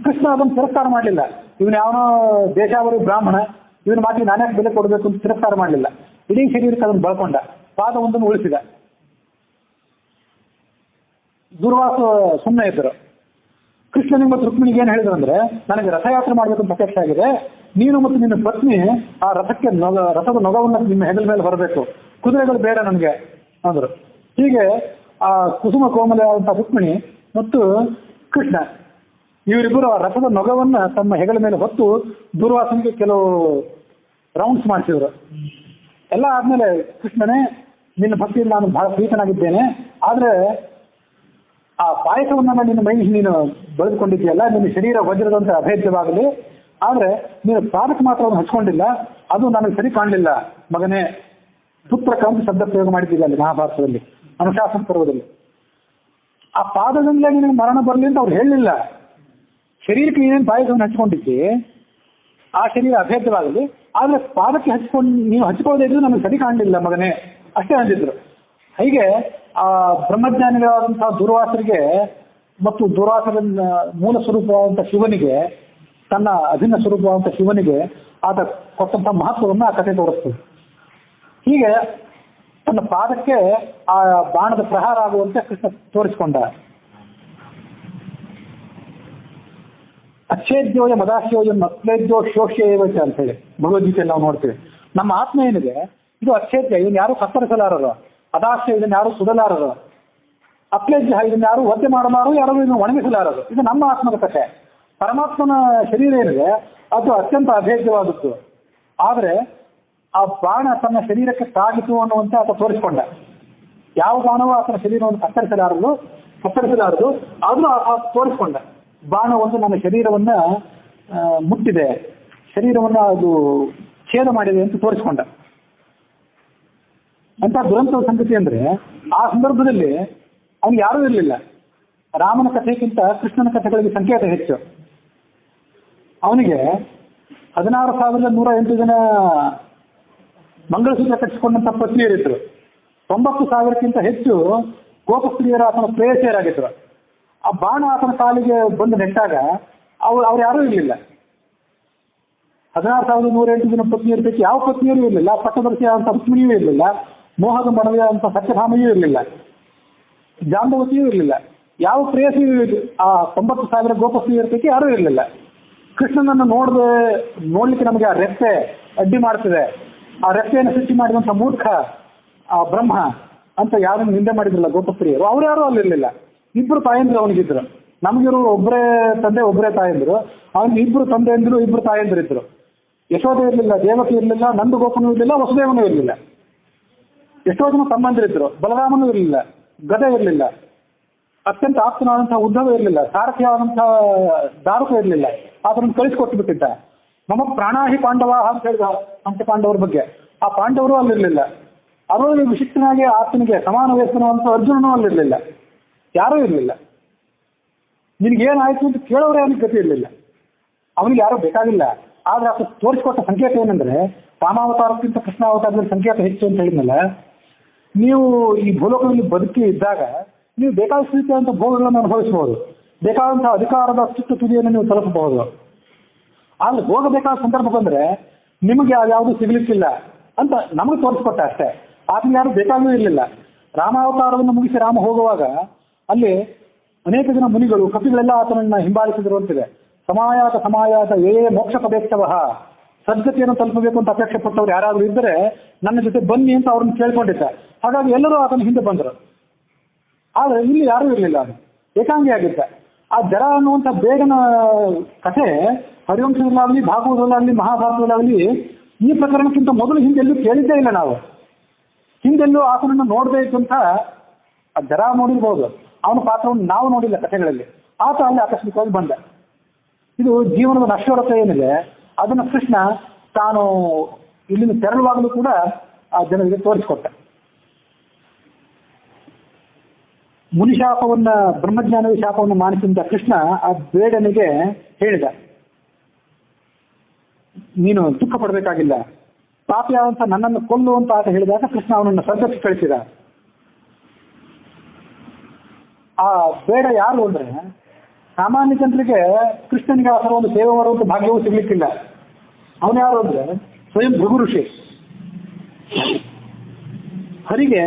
ಕೃಷ್ಣ ಅದನ್ನು ತಿರಸ್ಕಾರ ಮಾಡಲಿಲ್ಲ. ಇವನು ಯಾವನೋ ದೇಶಾವರಿ ಬ್ರಾಹ್ಮಣ, ಇವನ ಮಾತಿಗೆ ನಾನೇ ಬೆಲೆ ಕೊಡಬೇಕು ಅಂತ ತಿರಸ್ಕಾರ ಮಾಡಲಿಲ್ಲ. ಇಡೀ ಶರೀರಕ್ಕೆ ಅದನ್ನು ಬಳ್ಕೊಂಡ, ಪಾದವೊಂದನ್ನು ಉಳಿಸಿದ. ದುರ್ವಾಸ ಸುಮ್ಮನೆ ಇದ್ದರು. ಕೃಷ್ಣನಿಗೆ ಮತ್ತು ರುಕ್ಮಿಣಿಗೆ ಏನು ಹೇಳಿದ್ರು ಅಂದ್ರೆ, ನನಗೆ ರಥಯಾತ್ರೆ ಮಾಡಬೇಕು ಅಂತ ಅಪೇಕ್ಷೆ ಆಗಿದೆ, ನೀನು ಮತ್ತು ನಿನ್ನ ಪತ್ನಿ ಆ ರಥದ ನೊಗವನ್ನು ನಿಮ್ಮ ಹೆಗಲ ಮೇಲೆ ಬರಬೇಕು, ಕುದುರೆಗಳು ಬೇಡ ನನಗೆ ಅಂದರು. ಹೀಗೆ ಆ ಕುಸುಮ ಕೋಮಲೆಯಾದಂಥ ರುಕ್ಮಿಣಿ ಮತ್ತು ಕೃಷ್ಣ ಇವರಿಬ್ಬರು ಆ ರಥದ ನೊಗವನ್ನು ತಮ್ಮ ಹೆಗಲ ಮೇಲೆ ಹೊತ್ತು ದುರ್ವಾಸನಿಗೆ ಕೆಲವು ರೌಂಡ್ಸ್ ಮಾಡಿಸಿದ್ರು. ಎಲ್ಲ ಆದ್ಮೇಲೆ ಕೃಷ್ಣನೇ, ನಿನ್ನ ಭಕ್ತಿಯಲ್ಲಿ ನಾನು ಬಹಳ ಪ್ರೀತನಾಗಿದ್ದೇನೆ, ಆದರೆ ಆ ಪಾಯಸವನ್ನ ನಿನ್ನ ಮೈ ನೀನು ಬೆಳೆದುಕೊಂಡಿದ್ದೀಯಲ್ಲ, ನಿನ್ನ ಶರೀರ ವಜ್ರದಂತೆ ಅಭೇದ್ಯವಾಗಲಿ, ಆದರೆ ನೀನು ಪಾದಕ್ಕೆ ಮಾತ್ರ ಅದನ್ನು ಹಚ್ಕೊಂಡಿಲ್ಲ, ಅದು ನನಗೆ ಸರಿ ಕಾಣಲಿಲ್ಲ ಮಗನೇ. ಪುತ್ರ ಕಂತ ಶಬ್ದ ಪ್ರಯೋಗ ಮಾಡಿದ್ದೀವಿ ಅಲ್ಲಿ ಮಹಾಭಾರತದಲ್ಲಿ, ಅನುಶಾಸನ ಪರ್ವದಲ್ಲಿ. ಆ ಪಾದದಿಂದಲೇ ನಿನಗೆ ಮರಣ ಬರಲಿ ಅಂತ ಅವ್ರು ಹೇಳಲಿಲ್ಲ. ಶರೀರಕ್ಕೆ ಏನೇನು ಪಾಯಸವನ್ನು ಹಚ್ಕೊಂಡಿದ್ದಿ ಆ ಶರೀರ ಅಭೇದ್ಯವಾಗಲಿ, ಆದರೆ ಪಾದಕ್ಕೆ ನೀವು ಹಚ್ಕೊಳ್ಳದೇ ಇದ್ರು ನನಗೆ ಸರಿ ಕಾಣಲಿಲ್ಲ ಮಗನೇ ಅಷ್ಟೇ ಅಂದಿದ್ರು. ಹೀಗೆ ಆ ಬ್ರಹ್ಮಜ್ಞಾನಿಗಳಾದಂತಹ ದುರ್ವಾಸರಿಗೆ ಮತ್ತು ದುರ್ವಾಸರ ಮೂಲ ಸ್ವರೂಪವಾದಂಥ ಶಿವನಿಗೆ, ತನ್ನ ಅಭಿನ್ನ ಸ್ವರೂಪವಾದಂಥ ಶಿವನಿಗೆ ಆತ ಕೊಟ್ಟಂಥ ಮಹತ್ವವನ್ನು ಆ ಕಥೆ ತೋರಿಸ್ತದೆ. ಹೀಗೆ ತನ್ನ ಪಾದಕ್ಕೆ ಆ ಬಾಣದ ಪ್ರಹಾರ ಆಗುವಂತೆ ಕೃಷ್ಣ ತೋರಿಸಿಕೊಂಡ. ಅಚ್ಛೇದ್ಯೋಯ ಮದಾಶ್ಯೋಯ ಮತ್ಲೇದ್ಯೋ ಶೋಷ್ಯೇವಚ ಅಂತ ಹೇಳಿ ಭಗವದ್ಗೀತೆಯಲ್ಲಿ ನಾವು ನೋಡ್ತೀವಿ. ನಮ್ಮ ಆತ್ಮ ಏನಿದೆ ಇದು ಅಚ್ಛೇದ್ಯ, ಇದನ್ನು ಯಾರು ಕತ್ತರಿಸಲಾರರು. ಅದಾಶ್ಯ, ಇದನ್ನು ಯಾರು ಸುಡಲಾರರು. ಅಪ್ಲೇಜ್ಯ, ಇದನ್ನು ಯಾರು ಒದ್ದೆ ಮಾಡಲಾರು, ಯಾರು ಇದನ್ನು ಒಣಗಿಸಲಾರರು. ಇದು ನಮ್ಮ ಆತ್ಮದ ಕಥೆ. ಪರಮಾತ್ಮನ ಶರೀರ ಏನಿದೆ ಅದು ಅತ್ಯಂತ ಅಭೇದ್ಯವಾದದ್ದು. ಆದರೆ ಆ ಬಾಣ ತನ್ನ ಶರೀರಕ್ಕೆ ತಾಗಿತು ಅನ್ನುವಂತೆ ಆತ ತೋರಿಸಿಕೊಂಡ. ಯಾವ ಬಾಣವೂ ಆತನ ಶರೀರವನ್ನು ಕತ್ತರಿಸಲಾರದು ಆದರೂ ತೋರಿಸಿಕೊಂಡ. ಬಾಣ ಒಂದು ನನ್ನ ಶರೀರವನ್ನ ಮುಟ್ಟಿದೆ, ಶರೀರವನ್ನ ಅದು ಛೇದ ಮಾಡಿದೆ ಅಂತ ತೋರಿಸಿಕೊಂಡ. ಅಂತ ದುರಂತದ ಸಂಗತಿ ಅಂದ್ರೆ ಆ ಸಂದರ್ಭದಲ್ಲಿ ಅವನು ಯಾರೂ ಇರಲಿಲ್ಲ. ರಾಮನ ಕಥೆಗಿಂತ ಕೃಷ್ಣನ ಕಥೆಗಳಿಗೆ ಸಂಕೇತ ಹೆಚ್ಚು. ಅವನಿಗೆ 16,108 ಜನ ಮಂಗಳಸೂತ್ರ ಕಟ್ಟಿಸಿಕೊಂಡಂತ ಪತ್ನಿಯರಿದ್ರು. 90,000ಕ್ಕಿಂತ ಹೆಚ್ಚು ಗೋಪಸ್ತ್ರೀಯರು ಆತನ ಪ್ರೇಯಸಿಯರಾಗಿದ್ರು. ಆ ಬಾಣ ಆತನ ಕಾಲಿಗೆ ಬಂದು ನೆಟ್ಟಾಗ ಅವ್ರು ಯಾರೂ ಇರಲಿಲ್ಲ. 16,108 ಜನ ಪತ್ನಿಯರ ಪೈಕಿ ಯಾವ ಪತ್ನಿಯರೂ ಇರಲಿಲ್ಲ. ಪಟ್ಟದರ್ಶಿಯಾದಂಥ ರುಕ್ಮಿಣಿಯೂ ಇರಲಿಲ್ಲ, ಮೋಹದ ಮಡವೆಯಾದಂಥ ಸತ್ಯಭಾಮೆಯೂ ಇರಲಿಲ್ಲ, ಜಾಂಬವತಿಯೂ ಇರಲಿಲ್ಲ. ಯಾವ ಪ್ರೇಯಸಿಯೂ ಆ 90,000 ಗೋಪಸ್ತ್ರೀಯರ ಪೈಕಿ ಯಾರೂ ಇರಲಿಲ್ಲ. ಕೃಷ್ಣನನ್ನು ನೋಡ್ಲಿಕ್ಕೆ ನಮಗೆ ಆ ರೆಪ್ಪೆ ಅಡ್ಡಿ ಮಾಡ್ತಿದೆ. ಆ ರೆಪ್ಪೆಯನ್ನು ಸೃಷ್ಟಿ ಮಾಡಿದಂಥ ಮೂರ್ಖ ಆ ಬ್ರಹ್ಮ ಅಂತ ಯಾರನ್ನು ನಿಂದೆ ಮಾಡಿದ್ರಲ್ಲ ಗೋಪಸ್ತ್ರೀಯರು, ಅವ್ರು ಯಾರೂ ಅಲ್ಲಿರಲಿಲ್ಲ. ಇಬ್ರು ತಾಯಂದ್ರು ಅವನಿಗಿದ್ರು. ನಮಗಿರು ಒಬ್ಬರೇ ತಂದೆ ಒಬ್ಬರೇ ತಾಯಂದ್ರು, ಅವನಿಗೆ ಇಬ್ರು ತಂದೆಯಂದ್ರು ಇಬ್ರು ತಾಯಂದಿರಿದ್ರು. ಯಶೋಧ ಇರಲಿಲ್ಲ, ದೇವಕಿ ಇರಲಿಲ್ಲ, ನಂದು ಗೋಪನೂ ಇರಲಿಲ್ಲ, ವಸುದೇವನೂ ಇರಲಿಲ್ಲ. ಎಷ್ಟೋ ಜನ ತಮ್ಮಂದಿರಿದ್ರು. ಬಲರಾಮನೂ ಇರಲಿಲ್ಲ, ಗದೆ ಇರಲಿಲ್ಲ, ಅತ್ಯಂತ ಆಪ್ತನಾದಂತಹ ಉದ್ಧವ ಇರಲಿಲ್ಲ, ಸಾರಥಿಯಾದಂತಹ ದಾರುಕ ಇರಲಿಲ್ಲ. ಅದನ್ನು ಕಳಿಸಿಕೊಟ್ಟು ಬಿಟ್ಟಿದ್ದ. ನಮ್ಮ ಪ್ರಾಣಾಹಿ ಪಾಂಡವ ಅಂತ ಹೇಳಿದ ಪಂಚಪಾಂಡವರ ಬಗ್ಗೆ. ಆ ಪಾಂಡವರು ಅಲ್ಲಿರಲಿಲ್ಲ. ಅದರಲ್ಲಿ ವಿಶಿಷ್ಟನಾಗಿ ಆತನಿಗೆ ಸಮಾನ ವಯಸ್ಸಿನಂತ ಅರ್ಜುನನೂ ಅಲ್ಲಿರಲಿಲ್ಲ. ಯಾರೂ ಇರಲಿಲ್ಲ. ನಿನಗೇನಾಯ್ತು ಅಂತ ಕೇಳೋರೇ ಅವನಿಗೆ ಗತಿ ಇರಲಿಲ್ಲ. ಅವನಿಗೆ ಯಾರೂ ಬೇಕಾಗಿಲ್ಲ. ಆದ್ರೆ ಆತ ತೋರಿಸಿಕೊಟ್ಟ ಸಂಕೇತ ಏನಂದ್ರೆ, ರಾಮಾವತಾರಕ್ಕಿಂತ ಕೃಷ್ಣಾವತಾರದಲ್ಲಿ ಸಂಕೇತ ಹೆಚ್ಚು ಅಂತ ಹೇಳಿದ್ಮೇಲೆ, ನೀವು ಈ ಭೂಲೋಕದಲ್ಲಿ ಬದುಕಿ ಇದ್ದಾಗ ನೀವು ಬೇಕಾದ ರೀತಿಯಾದಂಥ ಭೋಗಗಳನ್ನು ಅನುಭವಿಸಬಹುದು, ಬೇಕಾದಂತಹ ಅಧಿಕಾರದ ಅತ್ಯುತ್ತ ತುದಿಯನ್ನು ನೀವು ತಲುಪಬಹುದು. ಆದ್ರೆ ಹೋಗಬೇಕಾದ ಸಂದರ್ಭ ಬಂದ್ರೆ ನಿಮಗೆ ಯಾವುದು ಸಿಗ್ಲಿಕ್ಕಿಲ್ಲ ಅಂತ ನಮಗೆ ತೋರಿಸ್ಕೊಟ್ಟ ಅಷ್ಟೇ. ಆತನಿಗೆ ಯಾರು ಬೇಕಾಗೂ ಇರಲಿಲ್ಲ. ರಾಮಾವತಾರವನ್ನು ಮುಗಿಸಿ ರಾಮ ಹೋಗುವಾಗ ಅಲ್ಲಿ ಅನೇಕ ಜನ ಮುನಿಗಳು ಕಪಿಗಳೆಲ್ಲ ಆತನನ್ನ ಹಿಂಬಾಲಿಸಿದ್ರು ಅಂತಿದೆ. ಸಮಾಯಾತ ಮೋಕ್ಷ ಪದೇಕ್ಷವ, ಸದ್ಗತಿಯನ್ನು ತಲುಪಬೇಕು ಅಂತ ಅಪೇಕ್ಷೆ ಪಟ್ಟವ್ರು ಯಾರಾದ್ರೂ ಇದ್ದರೆ ನನ್ನ ಜೊತೆ ಬನ್ನಿ ಅಂತ ಅವ್ರನ್ನ ಕೇಳ್ಕೊಂಡಿದ್ದ. ಹಾಗಾಗಿ ಎಲ್ಲರೂ ಆತನ ಹಿಂದೆ ಬಂದರು. ಆದ್ರೆ ಇಲ್ಲಿ ಯಾರೂ ಇರಲಿಲ್ಲ, ಅದು ಏಕಾಂಗಿಯಾಗಿದ್ದ. ಆ ಜರ ಅನ್ನುವಂಥ ಬೇಗನ ಕಥೆ ಹರಿವಂಶದಲ್ಲಾಗಲಿ, ಭಾಗವತದಲ್ಲಾಗಲಿ, ಮಹಾಭಾರತದಲ್ಲಾಗಲಿ ಈ ಪ್ರಕರಣಕ್ಕಿಂತ ಮೊದಲು ಹಿಂದೆಲ್ಲೂ ಕೇಳಿದ್ದೇ ಇಲ್ಲ. ನಾವು ಹಿಂದೆಲ್ಲೂ ಆತನನ್ನು ನೋಡದೇ ಇದ್ದಂಥ ಆ ಜರ ನೋಡಿರ್ಬೋದು, ಅವನ ಪಾತ್ರವನ್ನು ನಾವು ನೋಡಿಲ್ಲ ಕಥೆಗಳಲ್ಲಿ. ಆತ ಅಲ್ಲಿ ಆಕಸ್ಮಿಕವಾಗಿ ಬಂದ. ಇದು ಜೀವನದ ನಶ್ವರತೆ ಏನಿದೆ ಅದನ್ನು ಕೃಷ್ಣ ತಾನು ಇಲ್ಲಿಂದ ತೆರಳುವಾಗಲೂ ಕೂಡ ಆ ಜನರಿಗೆ ತೋರಿಸಿಕೊಟ್ಟ. ಮುನಿಶಾಪವನ್ನ, ಬ್ರಹ್ಮಜ್ಞಾನದ ಶಾಪವನ್ನು ಮಾನಿಸಿದ ಕೃಷ್ಣ ಆ ಬೇಡನಿಗೆ ಹೇಳಿದ, ನೀನು ದುಃಖ ಪಡಬೇಕಾಗಿಲ್ಲ, ಪಾಪಿಯಾದಂಥ ನನ್ನನ್ನು ಕೊಲ್ಲು ಅಂತ ಆತ ಹೇಳಿದಾಗ ಕೃಷ್ಣ ಅವನನ್ನು ಸ್ವರ್ಗಕ್ಕೆ ಕಳಿಸಿದ. ಆ ಬೇಡ ಯಾರು ಅಂದ್ರೆ ಸಾಮಾನ್ಯ ಜನರಿಗೆ ಕೃಷ್ಣನಿಗೆ ಆ ಥರ ಒಂದು ಸೇವೆ ಮಾಡುವಂಥ ಭಾಗ್ಯವೂ ಸಿಗ್ಲಿಕ್ಕಿಲ್ಲ. ಅವನು ಯಾರು ಅಂದ್ರೆ ಸ್ವಯಂ ಭೃಗು ಋಷಿ. ಹರಿಯ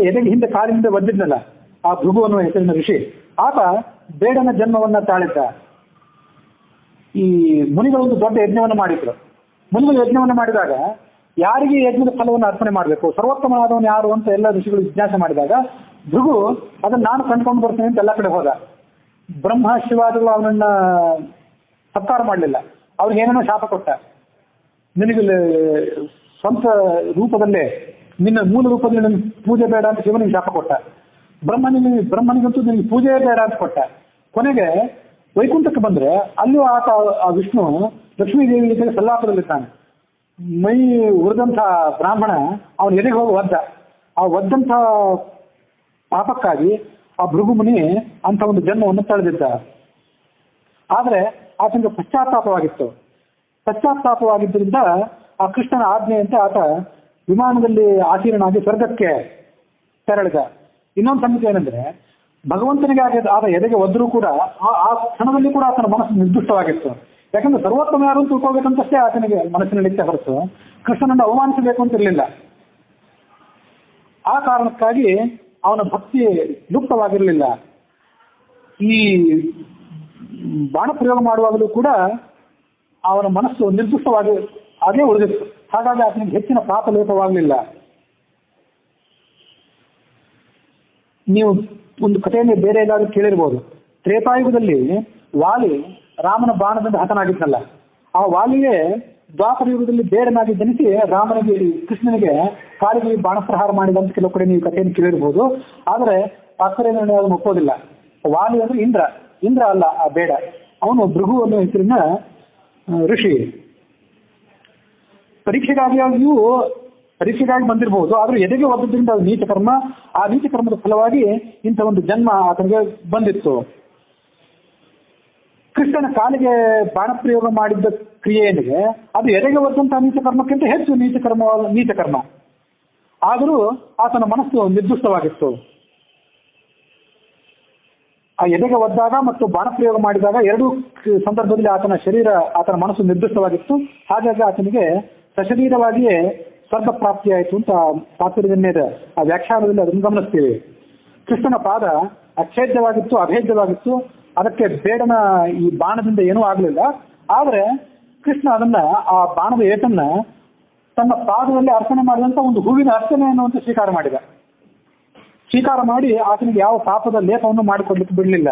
ಎದೆಗೆ ಹಿಂದೆ ಕಾಲಿನಿಂದ ಒದ್ದಿದ್ನಲ್ಲ ಆ ಭೃಗು ಅನ್ನುವ ಹೆಸರಿನ ಋಷಿ, ಆತ ಬೇಡನ ಜನ್ಮವನ್ನ ತಾಳಿದ್ದ. ಈ ಮುನಿಗಳೊಂದು ದೊಡ್ಡ ಯಜ್ಞವನ್ನು ಮಾಡಿದ್ರು. ಮುನಿಗಳು ಯಜ್ಞವನ್ನು ಮಾಡಿದಾಗ ಯಾರಿಗೆ ಯಜ್ಞದ ಫಲವನ್ನು ಅರ್ಪಣೆ ಮಾಡಬೇಕು, ಸರ್ವೋತ್ತಮನಾದವನು ಯಾರು ಅಂತ ಎಲ್ಲ ಋಷಿಗಳು ಜಿಜ್ಞಾಸೆ ಮಾಡಿದಾಗ ಭೃಗು ಅದನ್ನು ನಾನು ಕಂಡುಕೊಂಡು ಬರ್ತೇನೆ ಅಂತ ಎಲ್ಲ ಕಡೆ ಹೋದ. ಬ್ರಹ್ಮ ಶಿವಾದಿಗಳು ಅವನನ್ನ ಸತ್ಕಾರ ಮಾಡಲಿಲ್ಲ. ಅವ್ರಿಗೆ ಏನೇನೋ ಶಾಪ ಕೊಟ್ಟ. ನಿನಗೆ ಸ್ವಂತ ರೂಪದಲ್ಲೇ ನಿನ್ನ ಮೂಲ ರೂಪದಲ್ಲಿ ನಿನಗೆ ಪೂಜೆ ಬೇಡ ಅಂತ ಶಿವನಿಗೆ ಶಾಪ ಕೊಟ್ಟ. ಬ್ರಹ್ಮನಿಗಂತೂ ನಿನಗೆ ಪೂಜೆ ಬೇಡ ಅಂತ ಕೊಟ್ಟ. ಕೊನೆಗೆ ವೈಕುಂಠಕ್ಕೆ ಬಂದ್ರೆ ಅಲ್ಲೂ ಆತ ಆ ವಿಷ್ಣು ಲಕ್ಷ್ಮೀ ದೇವಿ ಜೊತೆಗೆ ಸಲ್ಲಾಪದಲ್ಲಿದ್ದಾನೆ. ಮೈ ಉರಿದಂಥ ಬ್ರಾಹ್ಮಣ ಅವನ ಎದೆಗೆ ಹೋಗಿ ಒದ್ದ. ಆ ಒದ್ದಂಥ ಪಾಪಕ್ಕಾಗಿ ಆ ಭೃಗುಮುನಿ ಅಂತ ಒಂದು ಜನ್ಮವನ್ನು ತಳೆದಿದ್ದ. ಆದರೆ ಆತನಿಗೆ ಪಶ್ಚಾತ್ತಾಪವಾಗಿದ್ದರಿಂದ ಆ ಕೃಷ್ಣನ ಆಜ್ಞೆಯಂತೆ ಆತ ವಿಮಾನದಲ್ಲಿ ಆಸೀನನಾಗಿ ಸ್ವರ್ಗಕ್ಕೆ ತೆರಳಿದ. ಇನ್ನೊಂದು ಸಂಗತಿ ಏನಂದ್ರೆ, ಭಗವಂತನಿಗೆ ಆತ ಎದೆಗೆ ಒದ್ದರೂ ಕೂಡ ಆ ಕ್ಷಣದಲ್ಲಿ ಕೂಡ ಆತನ ಮನಸ್ಸು ನಿರ್ದಿಷ್ಟವಾಗಿತ್ತು. ಯಾಕಂದ್ರೆ ಸರ್ವೋತ್ತಮ ಯಾರು ಅಂತ ತಿಳ್ಕೋಬೇಕಂತಷ್ಟೇ ಆತನಿಗೆ ಮನಸ್ಸಿನಲ್ಲಿ ಇಚ್ಛೆ ಹೊರತು ಕೃಷ್ಣನನ್ನು ಅವಮಾನಿಸಬೇಕು ಅಂತ ಇರಲಿಲ್ಲ. ಆ ಕಾರಣಕ್ಕಾಗಿ ಅವನ ಭಕ್ತಿ ಲುಪ್ತವಾಗಿರಲಿಲ್ಲ. ಈ ಬಾಣ ಪ್ರಯೋಗ ಮಾಡುವಾಗಲೂ ಕೂಡ ಅವನ ಮನಸ್ಸು ನಿರ್ದಿಷ್ಟವಾಗಿ ಅದೇ ಉಳಿದಿತ್ತು. ಹಾಗಾಗಿ ಆತನಿಗೆ ಹೆಚ್ಚಿನ ಪಾಪ ಲೇಪವಾಗಲಿಲ್ಲ. ನೀವು ಒಂದು ಕಥೆಯಲ್ಲಿ ಬೇರೆ ಎಲ್ಲಾದ್ರೂ ಕೇಳಿರ್ಬೋದು. ತ್ರೇತಾಯುಗದಲ್ಲಿ ವಾಲಿ ರಾಮನ ಬಾಣದಿಂದ ಹತನಾಗಿದ್ದಲ್ಲ, ಆ ವಾಲಿಯೇ ದ್ವಾಪರ ಯುಗದಲ್ಲಿ ಬೇಡನಾಗಿ ಜನಿಸಿ ರಾಮನಿಗೆ ಕೃಷ್ಣನಿಗೆ ಕಾಲಿಗೆ ಬಾಣಪ್ರಹಾರ ಮಾಡಿದಂತ ಕೆಲವು ಕಡೆ ನೀವು ಕಥೆಯನ್ನು ಕೇಳಿರ್ಬೋದು. ಆದರೆ ತಾತ್ಪರ್ಯ ಅದನ್ನು ಒಪ್ಪೋದಿಲ್ಲ. ವಾಲಿ ಅಂದ್ರೆ ಇಂದ್ರ ಅಲ್ಲ ಆ ಬೇಡ, ಅವನು ಭೃಗು ಅನ್ನೋ ಹೆಸರಿನ ಋಷಿ. ಪರೀಕ್ಷೆಗಾಗಿ ಬಂದಿರಬಹುದು, ಆದ್ರೂ ಎದೆಗೆ ಒದ್ದದ್ರಿಂದ ಅದು ನೀಚ ಕರ್ಮ. ಆ ನೀಚ ಕರ್ಮದ ಫಲವಾಗಿ ಇಂಥ ಒಂದು ಜನ್ಮ ಆತನಿಗೆ ಬಂದಿತ್ತು. ಕೃಷ್ಣನ ಕಾಲಿಗೆ ಬಾಣ ಪ್ರಯೋಗ ಮಾಡಿದ್ದ ಕ್ರಿಯೆಯನಿಗೆ ಅದು ಎದೆಗೆ ಒದ್ದಂತಹ ನೀಚ ಕರ್ಮಕ್ಕಿಂತ ಹೆಚ್ಚು ನೀಚ ಕರ್ಮ. ಆದರೂ ಆತನ ಮನಸ್ಸು ನಿರ್ದಿಷ್ಟವಾಗಿತ್ತು. ಆ ಎದೆಗೆ ಒದ್ದಾಗ ಮತ್ತು ಬಾಣ ಪ್ರಯೋಗ ಮಾಡಿದಾಗ ಎರಡೂ ಸಂದರ್ಭದಲ್ಲಿ ಆತನ ಮನಸ್ಸು ನಿರ್ದಿಷ್ಟವಾಗಿತ್ತು. ಹಾಗಾಗಿ ಆತನಿಗೆ ಸಶರೀರವಾಗಿಯೇ ಸ್ವರ್ಗ ಪ್ರಾಪ್ತಿಯಾಯಿತು ಅಂತ ತಾತ್ಪರ್ಯದ ಆ ವ್ಯಾಖ್ಯಾನದಲ್ಲಿ ಅದನ್ನು ಗಮನಿಸ್ತೀವಿ. ಕೃಷ್ಣನ ಪಾದ ಅಚ್ಛೇದ್ಯವಾಗಿತ್ತು, ಅಭೇದ್ಯವಾಗಿತ್ತು. ಅದಕ್ಕೆ ಬೇಡನ ಈ ಬಾಣದಿಂದ ಏನೂ ಆಗಲಿಲ್ಲ. ಆದರೆ ಕೃಷ್ಣ ಆ ಬಾಣದ ಏಟನ್ನ ತನ್ನ ಪಾದದಲ್ಲಿ ಅರ್ಪಣೆ ಮಾಡಿದಂತ ಒಂದು ಹೂವಿನ ಅರ್ಚನೆ ಅನ್ನುವಂತ ಸ್ವೀಕಾರ ಮಾಡಿ ಆತನಿಗೆ ಯಾವ ಪಾಪದ ಲೇಪವನ್ನು ಮಾಡಿಕೊಡ್ಲಿಕ್ಕೆ ಬಿಡಲಿಲ್ಲ.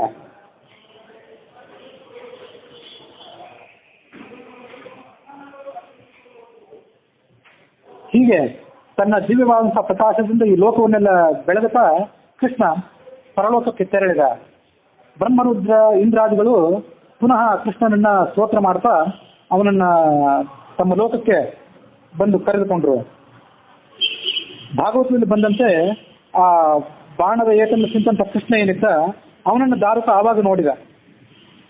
ಹೀಗೆ ತನ್ನ ದಿವ್ಯವಾದಂತಹ ಪ್ರಕಾಶದಿಂದ ಈ ಲೋಕವನ್ನೆಲ್ಲ ಬೆಳೆದತಾ ಕೃಷ್ಣ ಪರಲೋಕಕ್ಕೆ ತೆರಳಿದ. ಬ್ರಹ್ಮರುದ್ರ ಇಂದ್ರಾದಿಗಳು ಪುನಃ ಕೃಷ್ಣನನ್ನ ಸ್ತೋತ್ರ ಮಾಡ್ತಾ ಅವನನ್ನ ತಮ್ಮ ಲೋಕಕ್ಕೆ ಬಂದು ಕರೆದುಕೊಂಡ್ರು. ಭಾಗವತದಲ್ಲಿ ಬಂದಂತೆ ಆ ಬಾಣದ ಏಟನ್ನು ತಿಂತಂತ ಕೃಷ್ಣ ಏನಿದ್ದ ಅವನನ್ನು ದಾರುಕ ಆವಾಗ ನೋಡಿದ.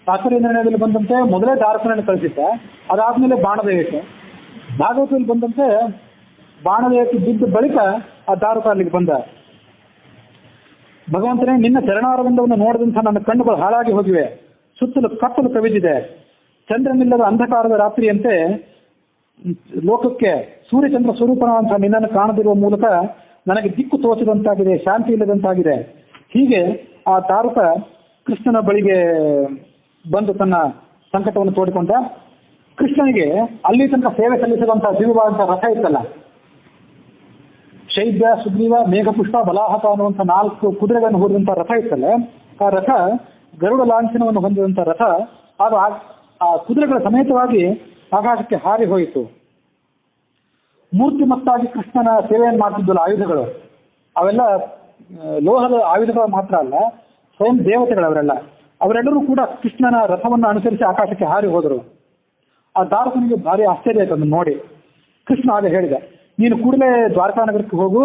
ತಾತ್ಪರ್ಯ ನಿರ್ಣಯದಲ್ಲಿ ಬಂದಂತೆ ಮೊದಲೇ ದಾರುಕನನ್ನು ಕಳಿಸಿದ್ದ, ಅದಾದ್ಮೇಲೆ ಬಾಣದ ಏಟು. ಭಾಗವತದಲ್ಲಿ ಬಂದಂತೆ ಬಾಣದ ಏಟು ಬಿದ್ದ ಬಳಿಕ ಆ ದಾರುಕ ಅಲ್ಲಿಗೆ ಬಂದ. ಭಗವಂತನೇ, ನಿನ್ನ ಚರಣಾರವಿಂದವನ್ನು ನೋಡಿದಂಥ ನನ್ನ ಕಣ್ಣುಗಳು ಹಾಳಾಗಿ ಹೋಗಿವೆ, ಸುತ್ತಲೂ ಕತ್ತಲು ಕವಿದಿದೆ, ಚಂದ್ರನಿಲ್ಲದ ಅಂಧಕಾರದ ರಾತ್ರಿಯಂತೆ ಲೋಕಕ್ಕೆ ಸೂರ್ಯಚಂದ್ರ ಸ್ವರೂಪನಂತಹ ನಿನ್ನನ್ನು ಕಾಣದಿರುವ ಮೂಲಕ ನನಗೆ ದಿಕ್ಕು ತೋಚದಂತಾಗಿದೆ, ಶಾಂತಿ ಇಲ್ಲದಂತಾಗಿದೆ. ಹೀಗೆ ಆ ದಾರುಕ ಕೃಷ್ಣನ ಬಳಿಗೆ ಬಂದು ತನ್ನ ಸಂಕಟವನ್ನು ತೋಡಿಕೊಂಡ. ಕೃಷ್ಣನಿಗೆ ಅಲ್ಲಿ ತನಕ ಸೇವೆ ಸಲ್ಲಿಸುವಂತಹ ದಿವ್ಯವಾದಂತಹ ರಥ ಇತ್ತಲ್ಲ, ಶೈಬ್ಯ, ಸುಗ್ರೀವ, ಮೇಘಪುಷ್ಪ, ಬಲಾಹಕ ಅನ್ನುವಂಥ 4 ಕುದುರೆಗಳನ್ನು ಹೊಂದಿದಂತಹ ರಥ ಇತ್ತಲ್ಲ, ಆ ರಥ ಗರುಡ ಲಾಂಛನವನ್ನು ಹೊಂದಿದಂತಹ ರಥ. ಅದು ಆ ಕುದುರೆಗಳ ಸಮೇತವಾಗಿ ಆಕಾಶಕ್ಕೆ ಹಾರಿ ಹೋಯಿತು. ಮೂರ್ತಿಮತ್ತಾಗಿ ಕೃಷ್ಣನ ಸೇವೆಯನ್ನು ಮಾಡ್ತಿದ್ದಲ್ಲ ಆಯುಧಗಳು, ಅವೆಲ್ಲ ಲೋಹದ ಆಯುಧಗಳು ಮಾತ್ರ ಅಲ್ಲ, ಸ್ವಯಂ ದೇವತೆಗಳವರೆಲ್ಲ. ಅವರೆಲ್ಲರೂ ಕೂಡ ಕೃಷ್ಣನ ರಥವನ್ನು ಅನುಸರಿಸಿ ಆಕಾಶಕ್ಕೆ ಹಾರಿ ಹೋದರು. ಆ ದಾರುಕನಿಗೆ ಭಾರಿ ಆಶ್ಚರ್ಯ ಆಯ್ತು ಅದನ್ನು ನೋಡಿ. ಕೃಷ್ಣ ಆಗ ಹೇಳಿದ, ನೀನು ಕೂಡಲೇ ದ್ವಾರಕಾನಗರಕ್ಕೆ ಹೋಗು,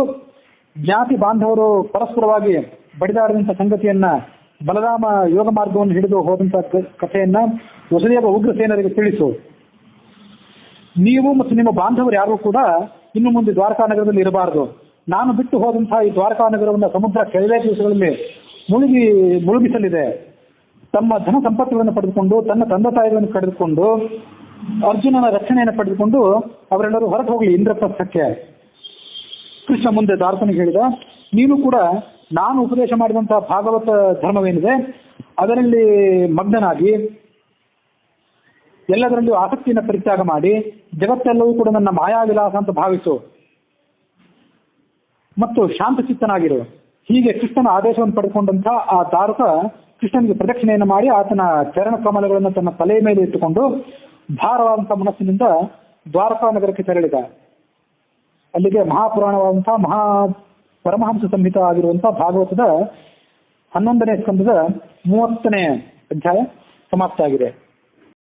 ಜ್ಞಾತಿ ಬಾಂಧವರು ಪರಸ್ಪರವಾಗಿ ಬಡಿದಾಡಿದಂಥ ಸಂಗತಿಯನ್ನ, ಬಲರಾಮ ಯೋಗ ಮಾರ್ಗವನ್ನು ಹಿಡಿದು ಹೋದಂಥ ಕಥೆಯನ್ನ ವಸುದೇವ ಉಗ್ರಸೇನರಿಗೆ ತಿಳಿಸು. ನೀವು ಮತ್ತು ನಿಮ್ಮ ಬಾಂಧವರು ಯಾರೂ ಕೂಡ ಇನ್ನು ಮುಂದೆ ದ್ವಾರಕಾನಗರದಲ್ಲಿ ಇರಬಾರದು. ನಾನು ಬಿಟ್ಟು ಹೋದಂತಹ ಈ ದ್ವಾರಕಾನಗರವನ್ನು ಸಮುದ್ರ ಕೆಲವೇ ದಿವಸಗಳಲ್ಲಿ ಮುಳುಗಿಸಲಿದೆ. ತಮ್ಮ ಧನ ಸಂಪತ್ತುಗಳನ್ನು ಪಡೆದುಕೊಂಡು ತನ್ನ ತಂದೆ ತಾಯಿಗಳನ್ನು ಕಳೆದುಕೊಂಡು ಅರ್ಜುನನ ರಕ್ಷಣೆಯನ್ನು ಪಡೆದುಕೊಂಡು ಅವರೆಲ್ಲರೂ ಹೊರಟು ಹೋಗಲಿ ಇಂದ್ರಪ್ರಸ್ಥಕ್ಕೆ. ಕೃಷ್ಣ ಮುಂದೆ ದಾರ್ಶನಿಗೆ ಹೇಳಿದ, ನೀನು ಕೂಡ ನಾನು ಉಪದೇಶ ಮಾಡಿದಂತಹ ಭಾಗವತ ಧರ್ಮವೇನಿದೆ ಅದರಲ್ಲಿ ಮಗ್ನನಾಗಿ ಎಲ್ಲದರಲ್ಲಿಯೂ ಆಸಕ್ತಿಯನ್ನು ಪರಿತ್ಯಾಗ ಮಾಡಿ ಜಗತ್ತೆಲ್ಲವೂ ಕೂಡ ನನ್ನ ಮಾಯಾವಿಲಾಸ ಅಂತ ಭಾವಿಸು ಮತ್ತು ಶಾಂತಚಿತ್ತನಾಗಿರು. ಹೀಗೆ ಕೃಷ್ಣನ ಆದೇಶವನ್ನು ಪಡೆದುಕೊಂಡಂತಹ ಆ ದಾರುಕ ಕೃಷ್ಣನಿಗೆ ಪ್ರದಕ್ಷಿಣೆಯನ್ನು ಮಾಡಿ ಆತನ ಚರಣ ಕಮಲಗಳನ್ನು ತನ್ನ ತಲೆಯ ಮೇಲೆ ಇಟ್ಟುಕೊಂಡು ಭಾರವಾದಂತಹ ಮನಸ್ಸಿನಿಂದ ದ್ವಾರಕಾ ನಗರಕ್ಕೆ ತೆರಳಿದ. ಅಲ್ಲಿಗೆ ಮಹಾಪುರಾಣವಾದಂತಹ ಪರಮಹಂಸ ಸಂಹಿತ ಆಗಿರುವಂತಹ ಭಾಗವತದ 11ನೇ ಸ್ಕಂದದ 30ನೇ ಅಧ್ಯಾಯ ಸಮಾಪ್ತ ಆಗಿದೆ.